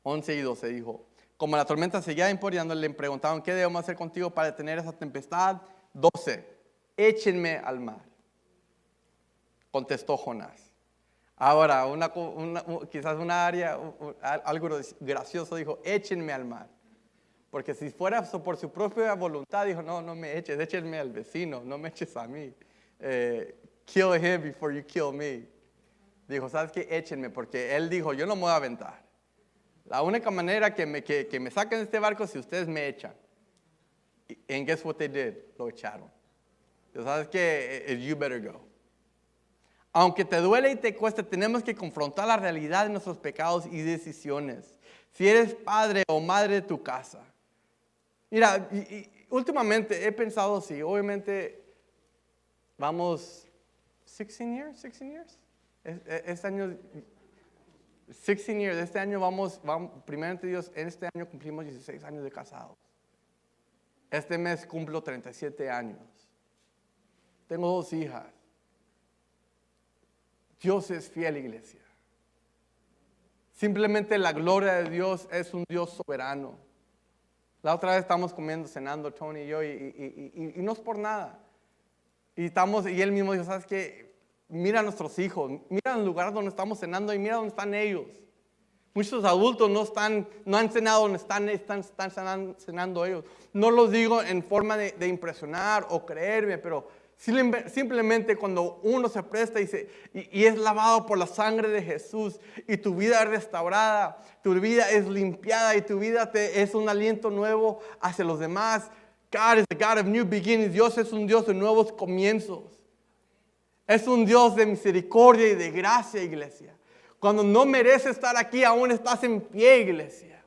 11 y 12 dijo, como la tormenta seguía empeorando, le preguntaron, ¿qué debemos hacer contigo para detener esa tempestad? 12, échenme al mar. Contestó Jonás. Ahora, quizás una área, algo gracioso, dijo, échenme al mar. Porque si fuera por su propia voluntad, dijo, no me eches, échenme al vecino, no me eches a mí. Kill him before you kill me. Dijo, ¿sabes qué? Échenme, porque él dijo, yo no me voy a aventar. La única manera que me saquen de este barco es si ustedes me echan. And guess what they did? Lo echaron. Dijo, ¿sabes qué? You better go. Aunque te duele y te cueste, tenemos que confrontar la realidad de nuestros pecados y decisiones. Si eres padre o madre de tu casa. Mira, últimamente he pensado así, obviamente vamos 16 years. Este año 16 years, este año vamos, primeramente Dios, en este año cumplimos 16 años de casados. Este mes cumplo 37 años. Tengo 2 hijas. Dios es fiel, iglesia. Simplemente la gloria de Dios es un Dios soberano. La otra vez estamos cenando Tony y yo, y no es por nada. Y él mismo dijo, ¿sabes qué? Mira a nuestros hijos, mira el lugar donde estamos cenando y mira dónde están ellos. Muchos adultos no han cenado donde están cenando ellos. No los digo en forma de impresionar o creerme, pero simplemente cuando uno se presta y es lavado por la sangre de Jesús y tu vida es restaurada, tu vida es limpiada y tu vida es un aliento nuevo hacia los demás. God is the God of new beginnings. Dios es un Dios de nuevos comienzos. Es un Dios de misericordia y de gracia, iglesia. Cuando no mereces estar aquí, aún estás en pie, iglesia.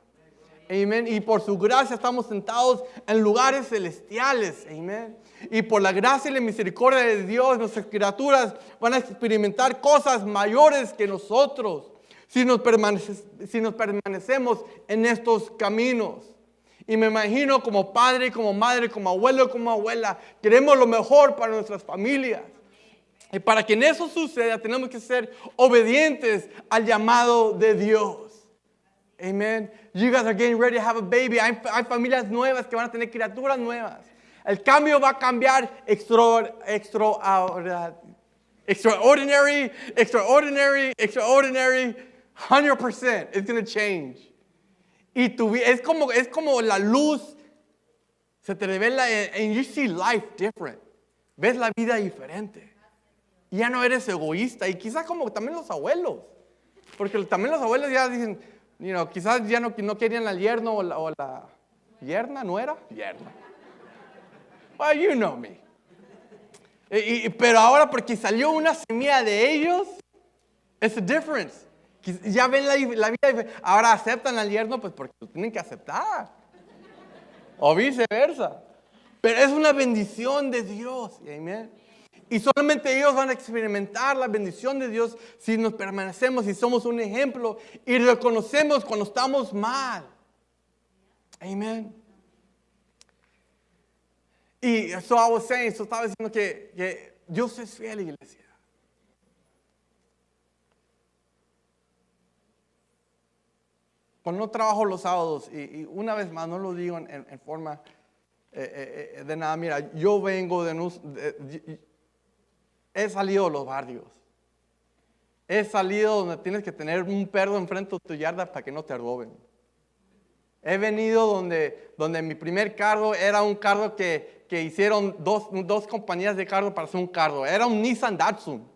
Amén. Y por su gracia estamos sentados en lugares celestiales. Amén. Y por la gracia y la misericordia de Dios, nuestras criaturas van a experimentar cosas mayores que nosotros si nos permanecemos en estos caminos. Y me imagino como padre, como madre, como abuelo, como abuela, queremos lo mejor para nuestras familias. Y para que en eso suceda, tenemos que ser obedientes al llamado de Dios. Amen. You guys are getting ready to have a baby. Hay familias nuevas que van a tener criaturas nuevas. El cambio va a cambiar extraordinary, 100%. It's going to change. Y es como la luz se te revela and you see life different. Ves la vida diferente. Y ya no eres egoísta. Y quizás como también los abuelos. Porque también los abuelos ya dicen, quizás ya no querían al yerno o la yerna, ¿no era? Yerna. Well, you know me. Pero ahora porque salió una semilla de ellos, it's a difference. Ya ven la vida diferente. Ahora aceptan al yerno, pues porque lo tienen que aceptar. O viceversa. Pero es una bendición de Dios. Amén. Y solamente ellos van a experimentar la bendición de Dios si nos permanecemos y somos un ejemplo y reconocemos cuando estamos mal. Amén. Y estaba diciendo que Dios es fiel, iglesia. Cuando no trabajo los sábados, y una vez más, no lo digo en forma de nada, mira, yo vengo he salido de los barrios. He salido donde tienes que tener un perro enfrente de tu yarda para que no te roben. He venido donde mi primer carro era un carro que hicieron dos compañías de carro para hacer un carro. Era un Nissan Datsun.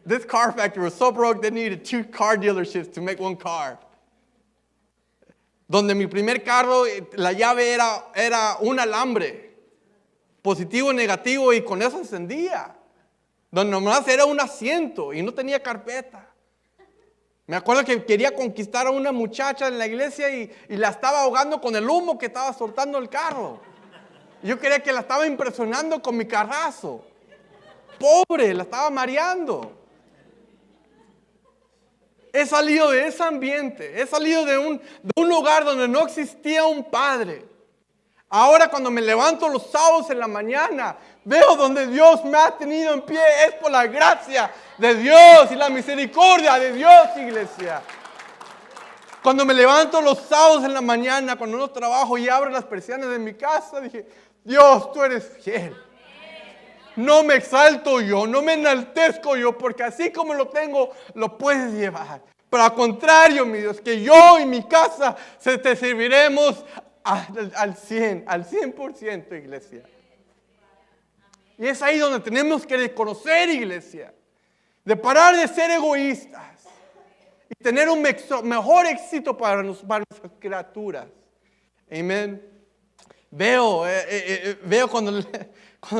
This car factory was so broke they needed 2 car dealerships to make 1 car. Donde mi primer carro, la llave era un alambre, positivo, negativo, y con eso encendía. Donde nomás era un asiento y no tenía carpeta. Me acuerdo que quería conquistar a una muchacha en la iglesia y la estaba ahogando con el humo que estaba soltando el carro. Yo creía que la estaba impresionando con mi carrazo. Pobre, la estaba mareando. He salido de ese ambiente. He salido de un lugar donde no existía un padre. Ahora cuando me levanto los sábados en la mañana, veo donde Dios me ha tenido en pie. Es por la gracia de Dios y la misericordia de Dios, iglesia. Cuando me levanto los sábados en la mañana, cuando no trabajo y abro las persianas de mi casa, dije, Dios, tú eres fiel. No me exalto yo, no me enaltezco yo, porque así como lo tengo, lo puedes llevar. Pero al contrario, mi Dios, que yo y mi casa te serviremos al 100%, iglesia. Y es ahí donde tenemos que reconocer, iglesia, de parar de ser egoístas y tener un mejor éxito para nuestras criaturas. Amén. Veo cuando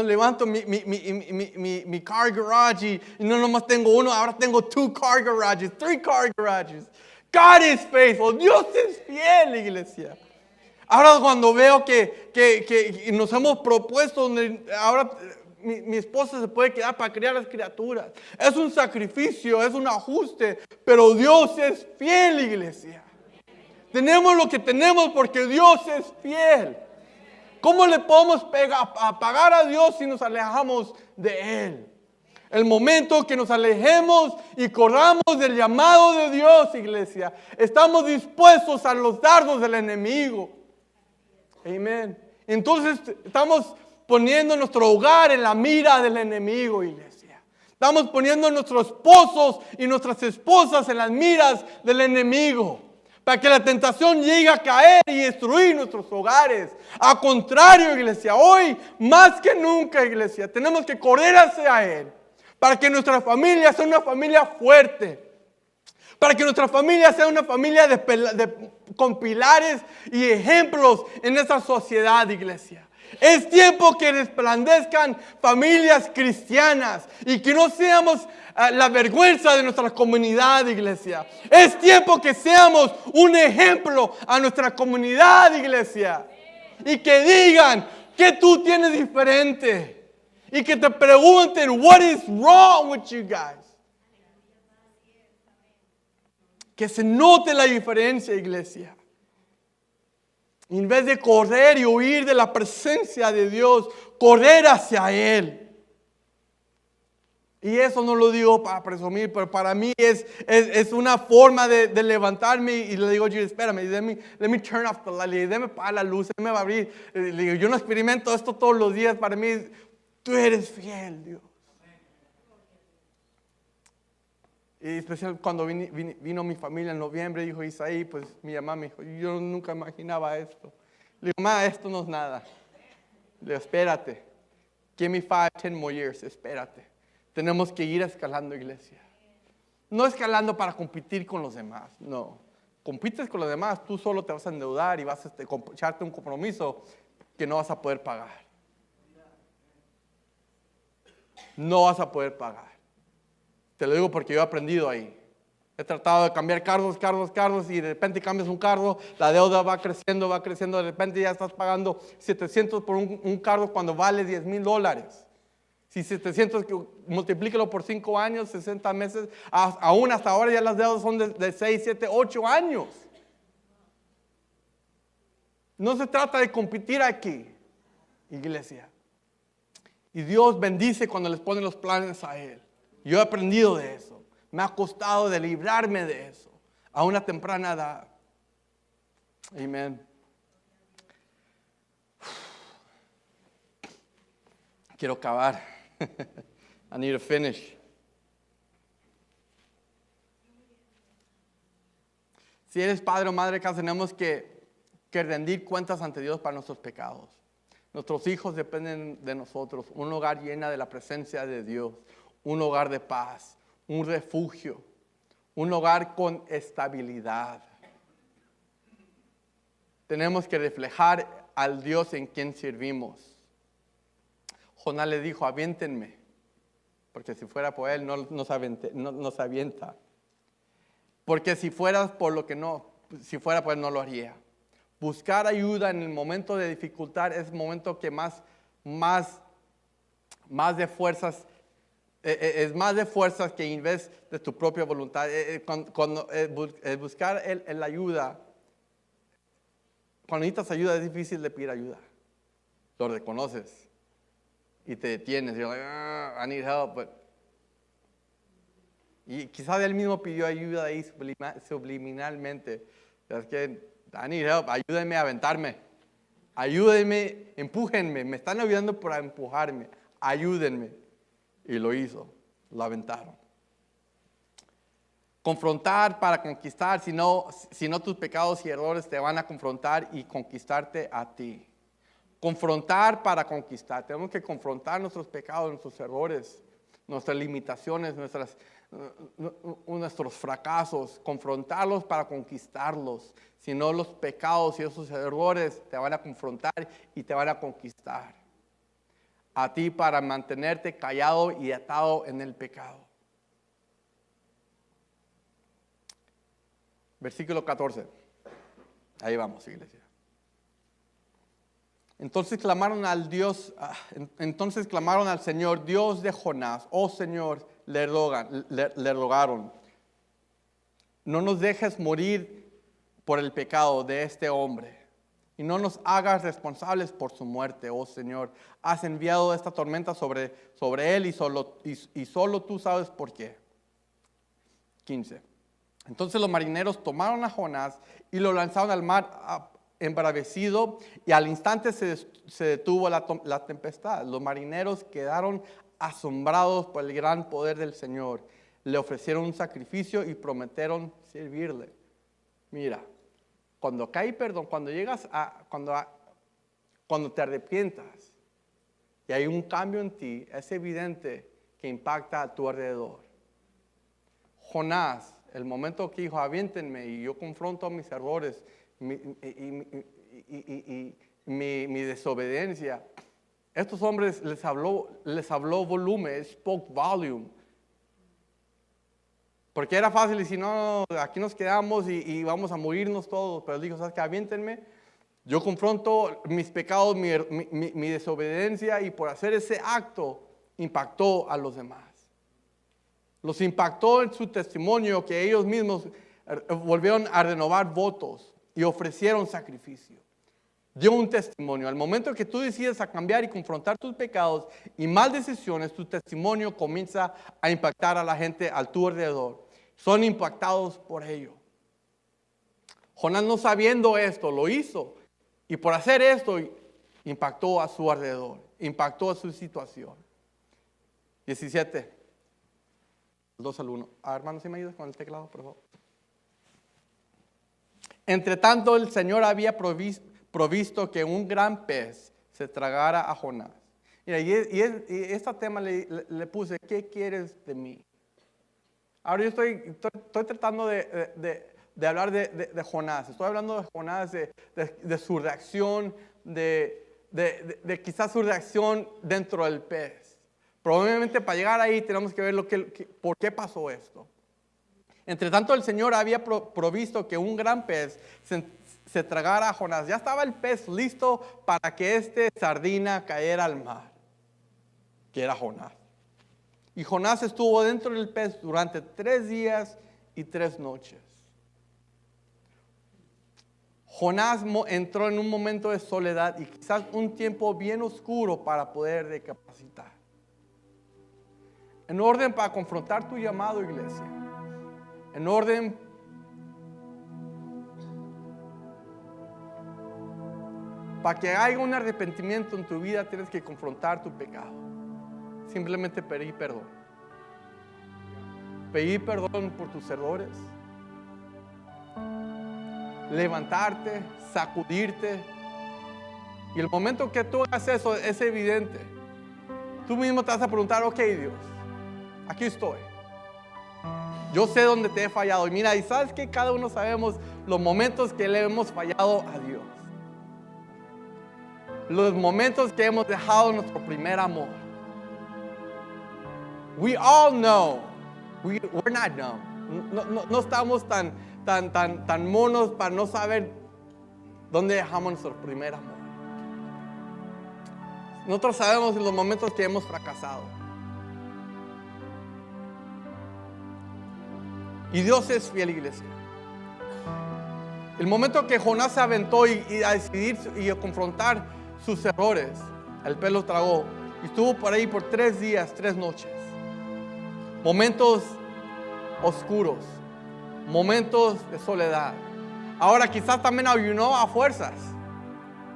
levanto mi car garage y no nomás tengo uno, ahora tengo 2 car garages, 3 car garages. God is faithful. Dios es fiel, iglesia. Ahora cuando veo que nos hemos propuesto, ahora mi esposa se puede quedar para criar las criaturas. Es un sacrificio, es un ajuste, pero Dios es fiel, iglesia. Tenemos lo que tenemos porque Dios es fiel. ¿Cómo le podemos pagar a Dios si nos alejamos de Él? El momento que nos alejemos y corramos del llamado de Dios, iglesia, estamos dispuestos a los dardos del enemigo. Amén. Entonces estamos poniendo nuestro hogar en la mira del enemigo, iglesia. Estamos poniendo nuestros esposos y nuestras esposas en las miras del enemigo, para que la tentación llegue a caer y destruir nuestros hogares. Al contrario, iglesia, hoy más que nunca, iglesia, tenemos que correr hacia Él, para que nuestra familia sea una familia fuerte, para que nuestra familia sea una familia con pilares y ejemplos en esta sociedad, iglesia. Es tiempo que resplandezcan familias cristianas y que no seamos la vergüenza de nuestra comunidad, iglesia. Es tiempo que seamos un ejemplo a nuestra comunidad, iglesia. Y que digan que tú tienes diferente. Y que te pregunten, what is wrong with you guys? Que se note la diferencia, iglesia. En vez de correr y huir de la presencia de Dios, correr hacia Él. Y eso no lo digo para presumir, pero para mí es una forma de levantarme y le digo, espérame, let me turn off the light, déme apagar la luz, déme abrir. Le digo, yo no experimento esto todos los días, para mí, tú eres fiel, Dios. Y especial cuando vino mi familia en noviembre, dijo Isaí, pues mi mamá me dijo, yo nunca imaginaba esto. Le digo, mamá, esto no es nada. Le digo, espérate, give me 5, 10 more years, espérate. Tenemos que ir escalando, iglesia. No escalando para competir con los demás, no. Compites con los demás, tú solo te vas a endeudar y vas a echarte un compromiso que no vas a poder pagar. No vas a poder pagar. Te lo digo porque yo he aprendido ahí. He tratado de cambiar carros y de repente cambias un carro, la deuda va creciendo, de repente ya estás pagando 700 por un carro cuando vale $10,000. Si 700, multiplícalo por 5 años, 60 meses, aún hasta ahora ya las deudas son de 6, 7, 8 años. No se trata de competir aquí, iglesia. Y Dios bendice cuando les ponen los planes a Él. Yo he aprendido de eso. Me ha costado de librarme de eso a una temprana edad. Amén. Quiero acabar. I need to finish. Si eres padre o madre de casa, tenemos que rendir cuentas ante Dios para nuestros pecados. Nuestros hijos dependen de nosotros. Un hogar lleno de la presencia de Dios. Un hogar de paz. Un refugio. Un hogar con estabilidad. Tenemos que reflejar al Dios en quien servimos. Jonás le dijo, aviéntenme. Porque si fuera por él, no se avienta. Porque si fuera por él, no lo haría. Buscar ayuda en el momento de dificultad es el momento que más de fuerzas, es más de fuerzas que en vez de tu propia voluntad. Cuando buscar la ayuda, cuando necesitas ayuda es difícil de pedir ayuda. Lo reconoces y te detienes. You're like, I need help, but... Y quizás él mismo pidió ayuda ahí subliminalmente. Es que, I need help, ayúdenme a aventarme. Ayúdenme, empújenme. Me están ayudando para empujarme. Ayúdenme. Y lo hizo. Lo aventaron. Confrontar para conquistar. Si no tus pecados y errores te van a confrontar y conquistarte a ti. Confrontar para conquistar. Tenemos que confrontar nuestros pecados, nuestros errores, nuestras limitaciones, nuestros fracasos, confrontarlos para conquistarlos. Si no, los pecados y esos errores te van a confrontar y te van a conquistar. A ti para mantenerte callado y atado en el pecado. Versículo 14. Ahí vamos, iglesia. Entonces clamaron al Señor, Dios de Jonás. Oh Señor, le rogaron. No nos dejes morir por el pecado de este hombre. Y no nos hagas responsables por su muerte, oh Señor. Has enviado esta tormenta sobre él y solo tú sabes por qué. 15. Entonces los marineros tomaron a Jonás y lo lanzaron al mar embravecido, y al instante se detuvo la tempestad. Los marineros quedaron asombrados por el gran poder del Señor. Le ofrecieron un sacrificio y prometieron servirle. Mira, cuando cae perdón, cuando te arrepientas y hay un cambio en ti, es evidente que impacta a tu alrededor. Jonás, el momento que dijo, aviéntenme, y yo confronto mis errores, mi desobediencia. Estos hombres les habló volumen, spoke volume. Porque era fácil decir, no, aquí nos quedamos y vamos a morirnos todos. Pero él dijo, ¿sabes qué? Aviéntenme. Yo confronto mis pecados, mi desobediencia, y por hacer ese acto impactó a los demás. Los impactó en su testimonio, que ellos mismos volvieron a renovar votos y ofrecieron sacrificio. Dio un testimonio. Al momento que tú decides a cambiar y confrontar tus pecados y mal decisiones, tu testimonio comienza a impactar a la gente a tu alrededor. Son impactados por ello. Jonás, no sabiendo esto, lo hizo. Y por hacer esto, impactó a su alrededor. Impactó a su situación. 17. 2 al 1. Hermano, ¿sí me ayudas con el teclado, por favor? Entre tanto, el Señor había provisto que un gran pez se tragara a Jonás. Mira, y este tema le puse, ¿qué quieres de mí? Ahora yo estoy tratando de hablar de Jonás. Estoy hablando de Jonás, de su reacción, de quizás su reacción dentro del pez. Probablemente para llegar ahí tenemos que ver por qué pasó esto. Entre tanto, el Señor había provisto que un gran pez se tragara a Jonás. Ya estaba el pez listo para que sardina cayera al mar, que era Jonás. Y Jonás estuvo dentro del pez durante 3 días y 3 noches. Jonás entró en un momento de soledad y quizás un tiempo bien oscuro para poder recapacitar. En orden para confrontar tu llamado, iglesia. En orden para que haya un arrepentimiento en tu vida, tienes que confrontar tu pecado. Simplemente pedir perdón. Pedir perdón por tus errores. Levantarte, sacudirte Y el momento que tú hagas eso es evidente. Tú mismo te vas a preguntar, ok, Dios, aquí estoy. Yo sé dónde te he fallado. Y mira, y sabes que cada uno sabemos los momentos que le hemos fallado a Dios. Los momentos que hemos dejado nuestro primer amor. We all know. We're not dumb. No estamos tan monos para no saber dónde dejamos nuestro primer amor. Nosotros sabemos los momentos que hemos fracasado. Y Dios es fiel, iglesia. El momento que Jonás se aventó y a decidir y a confrontar sus errores, el pez lo tragó. Y estuvo por ahí por 3 días, 3 noches. Momentos oscuros, momentos de soledad. Ahora quizás también ayunó a fuerzas.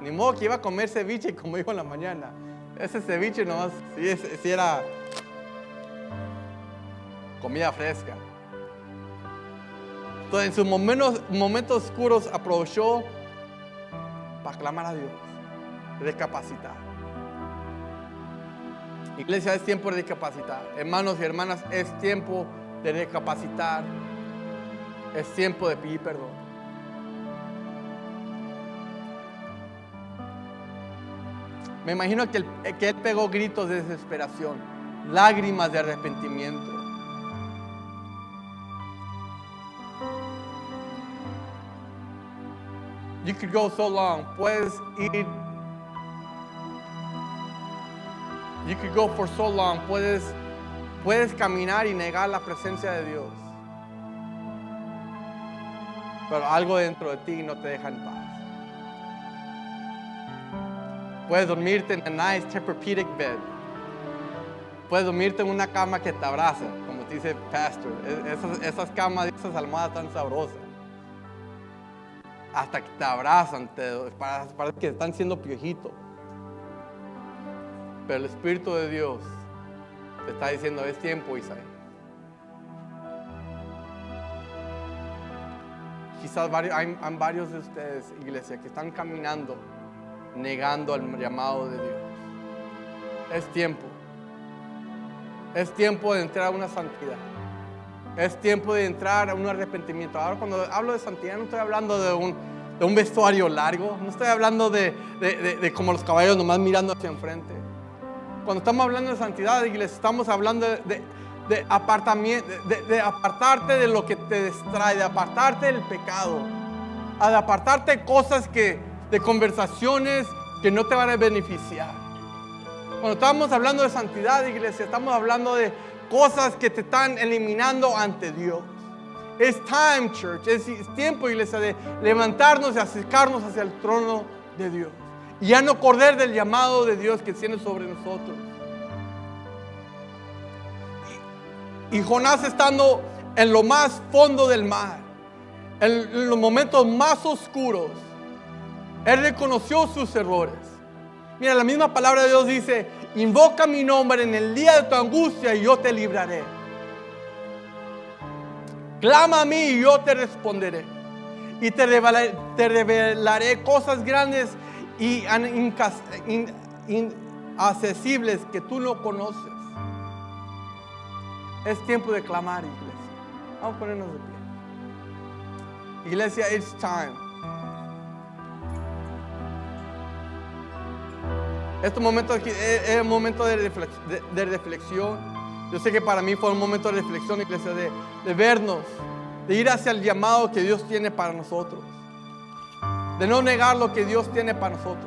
Ni modo que iba a comer ceviche como dijo en la mañana. Ese ceviche nomás, sí era comida fresca. Entonces en sus momentos oscuros aprovechó para clamar a Dios, recapacitar. Iglesia, es tiempo de recapacitar. Hermanos y hermanas, es tiempo de recapacitar. Es tiempo de pedir perdón. Me imagino que él pegó gritos de desesperación, lágrimas de arrepentimiento. You could go so long. Puedes ir. You could go for so long. Puedes caminar y negar la presencia de Dios. Pero algo dentro de ti no te deja en paz. Puedes dormirte en a nice Tempur-Pedic bed. Puedes dormirte en una cama que te abraza, como te dice Pastor. Esas camas, esas almohadas tan sabrosas. Hasta que te abrazan, parece que están siendo piojitos. Pero el Espíritu de Dios te está diciendo, es tiempo, Isaías. Quizás hay varios de ustedes, iglesia, que están caminando, negando el llamado de Dios. Es tiempo. Es tiempo de entrar a una santidad. Es tiempo de entrar a un arrepentimiento. Ahora cuando hablo de santidad no estoy hablando de un vestuario largo. No estoy hablando de como los caballos nomás mirando hacia enfrente. Cuando estamos hablando de santidad, iglesia, estamos hablando de apartarte de lo que te distrae, de apartarte del pecado, de apartarte de cosas de conversaciones que no te van a beneficiar. Cuando estamos hablando de santidad, iglesia, estamos hablando de cosas que te están eliminando ante Dios. Es time, church, es tiempo, iglesia, de levantarnos y acercarnos hacia el trono de Dios. Y ya no correr del llamado de Dios que tiene sobre nosotros. Y Jonás, estando en lo más fondo del mar, en los momentos más oscuros, él reconoció sus errores. Mira, la misma palabra de Dios dice, invoca mi nombre en el día de tu angustia y yo te libraré. Clama a mí y yo te responderé. Y te revelaré cosas grandes y inaccesibles que tú no conoces. Es tiempo de clamar, iglesia. Vamos a ponernos de pie. Iglesia, it's time. Este momento aquí es un momento de reflexión. Yo sé que para mí fue un momento de reflexión, iglesia, de vernos, de ir hacia el llamado que Dios tiene para nosotros, de no negar lo que Dios tiene para nosotros.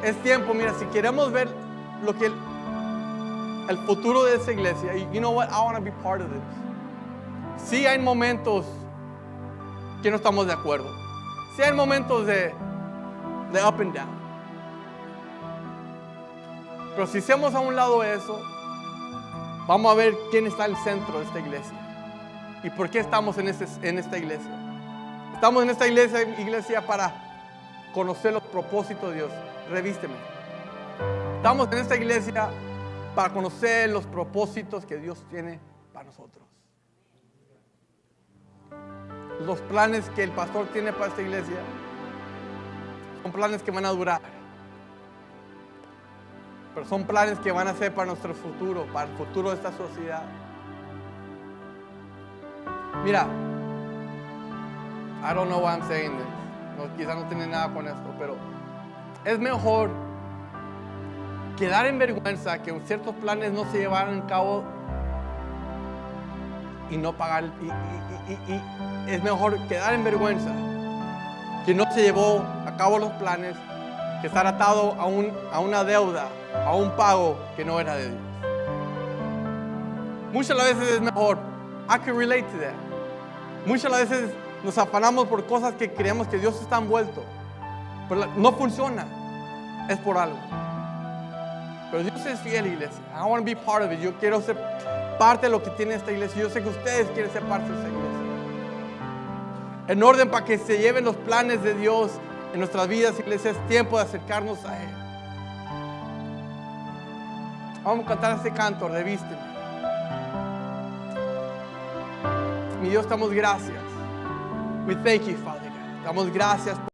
Es tiempo, mira, si queremos ver lo que el futuro de esa iglesia, you know what, I want to be part of this. Sí hay momentos que no estamos de acuerdo. Sí hay momentos de up and down. Pero si hacemos a un lado eso, vamos a ver quién está en el centro de esta iglesia. ¿Y por qué estamos en esta iglesia? Estamos en esta iglesia para conocer los propósitos de Dios. Revísteme. Estamos en esta iglesia para conocer los propósitos que Dios tiene para nosotros. Los planes que el pastor tiene para esta iglesia son planes que van a durar. pero son planes que van a ser para nuestro futuro, para el futuro de esta sociedad. Mira, I don't know why I'm saying this. No, quizás no tiene nada con esto, pero es mejor quedar en vergüenza que ciertos planes no se llevaran a cabo y no pagar. Y es mejor quedar en vergüenza que no se llevó a cabo los planes que estar atado a una deuda, a un pago que no era de Dios. Muchas veces es mejor. I can relate to that. Muchas veces nos afanamos por cosas que creemos que Dios está envuelto, pero no funciona. Es por algo. Pero Dios es fiel, iglesia. I want to be part of it. Yo quiero ser parte de lo que tiene esta iglesia. Yo sé que ustedes quieren ser parte de esta iglesia. En orden para que se lleven los planes de Dios en nuestras vidas, iglesia, es tiempo de acercarnos a Él. Vamos a cantar este canto, revísteme. Mi Dios, damos gracias. We thank you, Father God. Damos gracias.